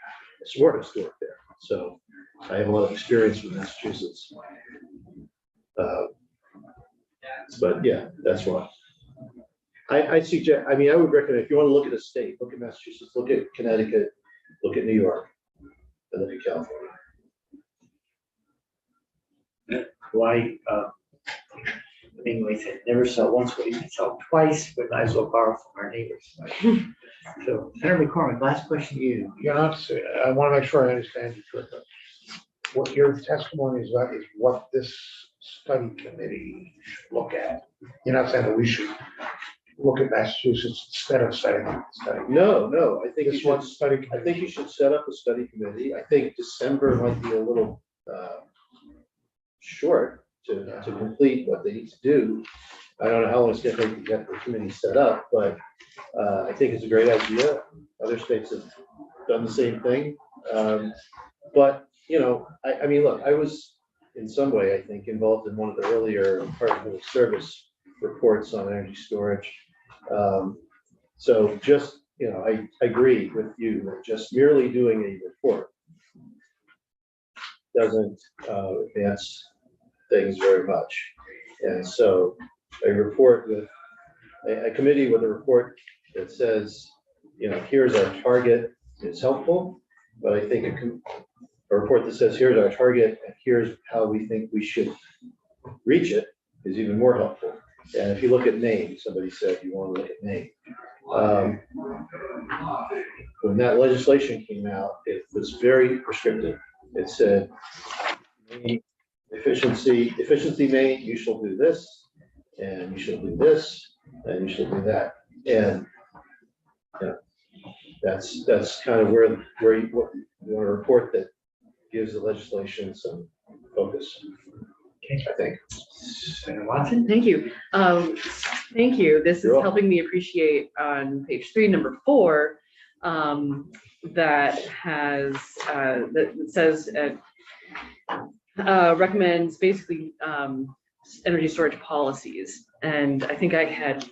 support us to work there. So I have a lot of experience with Massachusetts. But yeah, that's why. I suggest, I mean, I would recommend if you want to look at a state, look at Massachusetts, look at Connecticut, look at New York, and look at California. Why, anyway, said never sell once, but you can sell twice, but might as well borrow from our neighbors. So Senator McCormick, last question to you. You're not, I want to make sure I understand you correctly. What your testimony is about is what this study committee should look at. You're not saying that we should look at Massachusetts instead of studying. No, I think This one study. I think you should set up a study committee. I think December might be a little short to complete what they need to do. I don't know how long it's going to take to get the committee set up, but I think it's a great idea. Other states have done the same thing. But, you know, I mean, look, I was in some way, I think, involved in one of the earlier Department of Service reports on energy storage. So just, you know, I agree with you that just merely doing a report doesn't advance things very much. And so a report with a committee with a report that says, you know, here's our target is helpful, but I think a report that says here's our target and here's how we think we should reach it is even more helpful. And if you look at Maine, somebody said you want to look at Maine. When that legislation came out, it was very prescriptive. It said, efficiency Maine, you shall do this, and you shall do this, and you shall do that. And yeah, that's kind of where you want a report that gives the legislation some focus. Okay. I think. Senator Watson? Thank you. Thank you. This is You're welcome. helping me appreciate on page 3, number 4, that has, that says, recommends basically energy storage policies. And I think I had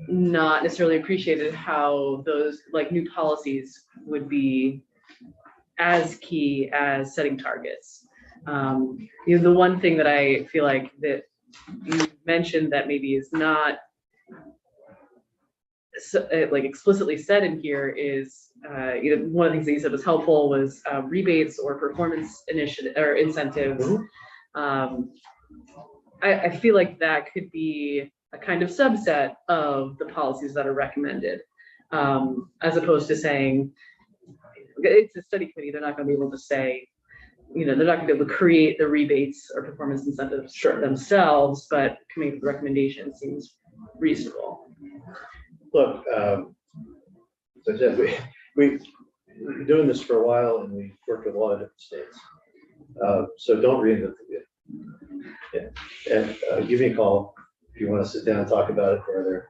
not necessarily appreciated how those like new policies would be as key as setting targets. You know, the one thing that I feel like that you mentioned that maybe is not like explicitly said in here is, one of the things that you said was helpful was rebates or performance initiative or incentives. I feel like that could be a kind of subset of the policies that are recommended, as opposed to saying it's a study committee. They're not going to be able to say, they're not going to be able to create the rebates or performance incentives themselves, but coming up with recommendation seems reasonable. Look, as I said, we've been doing this for a while and we've worked with a lot of different states. So don't reinvent the wheel. Yeah. And give me a call if you want to sit down and talk about it further.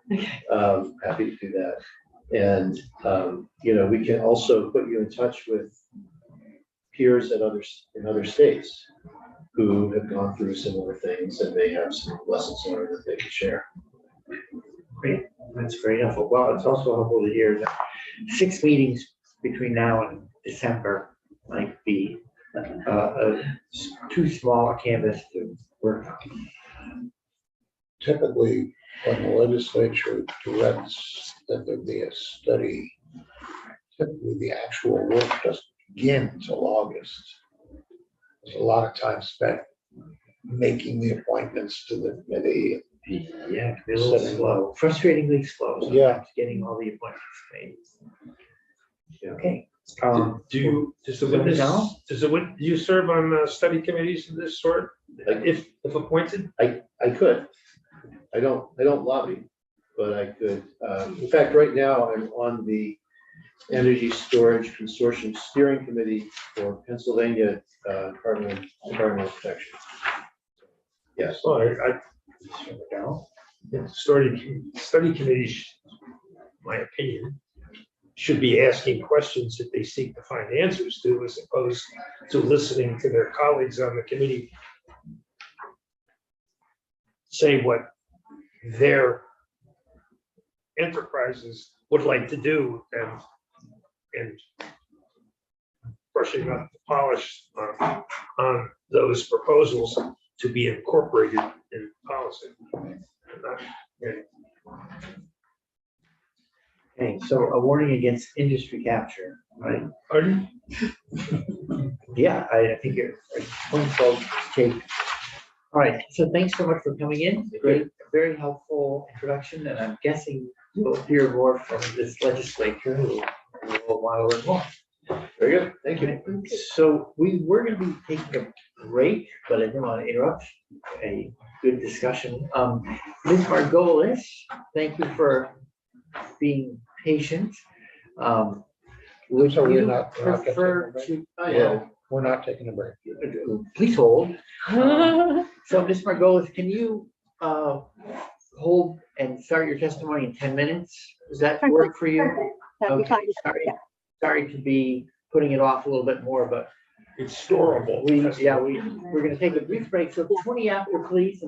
Happy to do that. And, we can also put you in touch with peers in other states who have gone through similar things and may have some lessons learned that they can share. Great, that's very helpful. Well, it's also helpful to hear that 6 meetings between now and December might be too small a canvas to work on. Typically, when the legislature directs that there be a study, typically the actual work doesn't begin until August. There's a lot of time spent making the appointments to the committee. Yeah, it a little slow, frustratingly slow. Yeah. Getting all the appointments made. Yeah. Okay. Does the witness, do you serve on study committees of this sort, if appointed? I could. I don't lobby, but I could. In fact, right now I'm on the Energy Storage Consortium Steering Committee for Pennsylvania Department of Protection. Yes. Well, study committees, my opinion, should be asking questions that they seek to find answers to, as opposed to listening to their colleagues on the committee say what their enterprises would like to do, and brushing up the polish on those proposals to be incorporated in policy. Okay, so a warning against industry capture, right? Pardon? Yeah, I think your point well taken. All right, so thanks so much for coming in. Great, very helpful introduction, and I'm guessing we'll hear more from this legislature who will want to learn more. Very good. Thank you. So we were going to be taking a break, but I didn't want to interrupt a good discussion. Ms. Margolis, thank you for being patient. Would So we're you not prefer taking to? We're not taking a break. Please hold. So Ms. Margolis, can you hold and start your testimony in 10 minutes? Does that work for you? That'd be fine. Okay, sorry to be putting it off a little bit more, but It's storable. we're going to take a brief break. So 20 after, please. And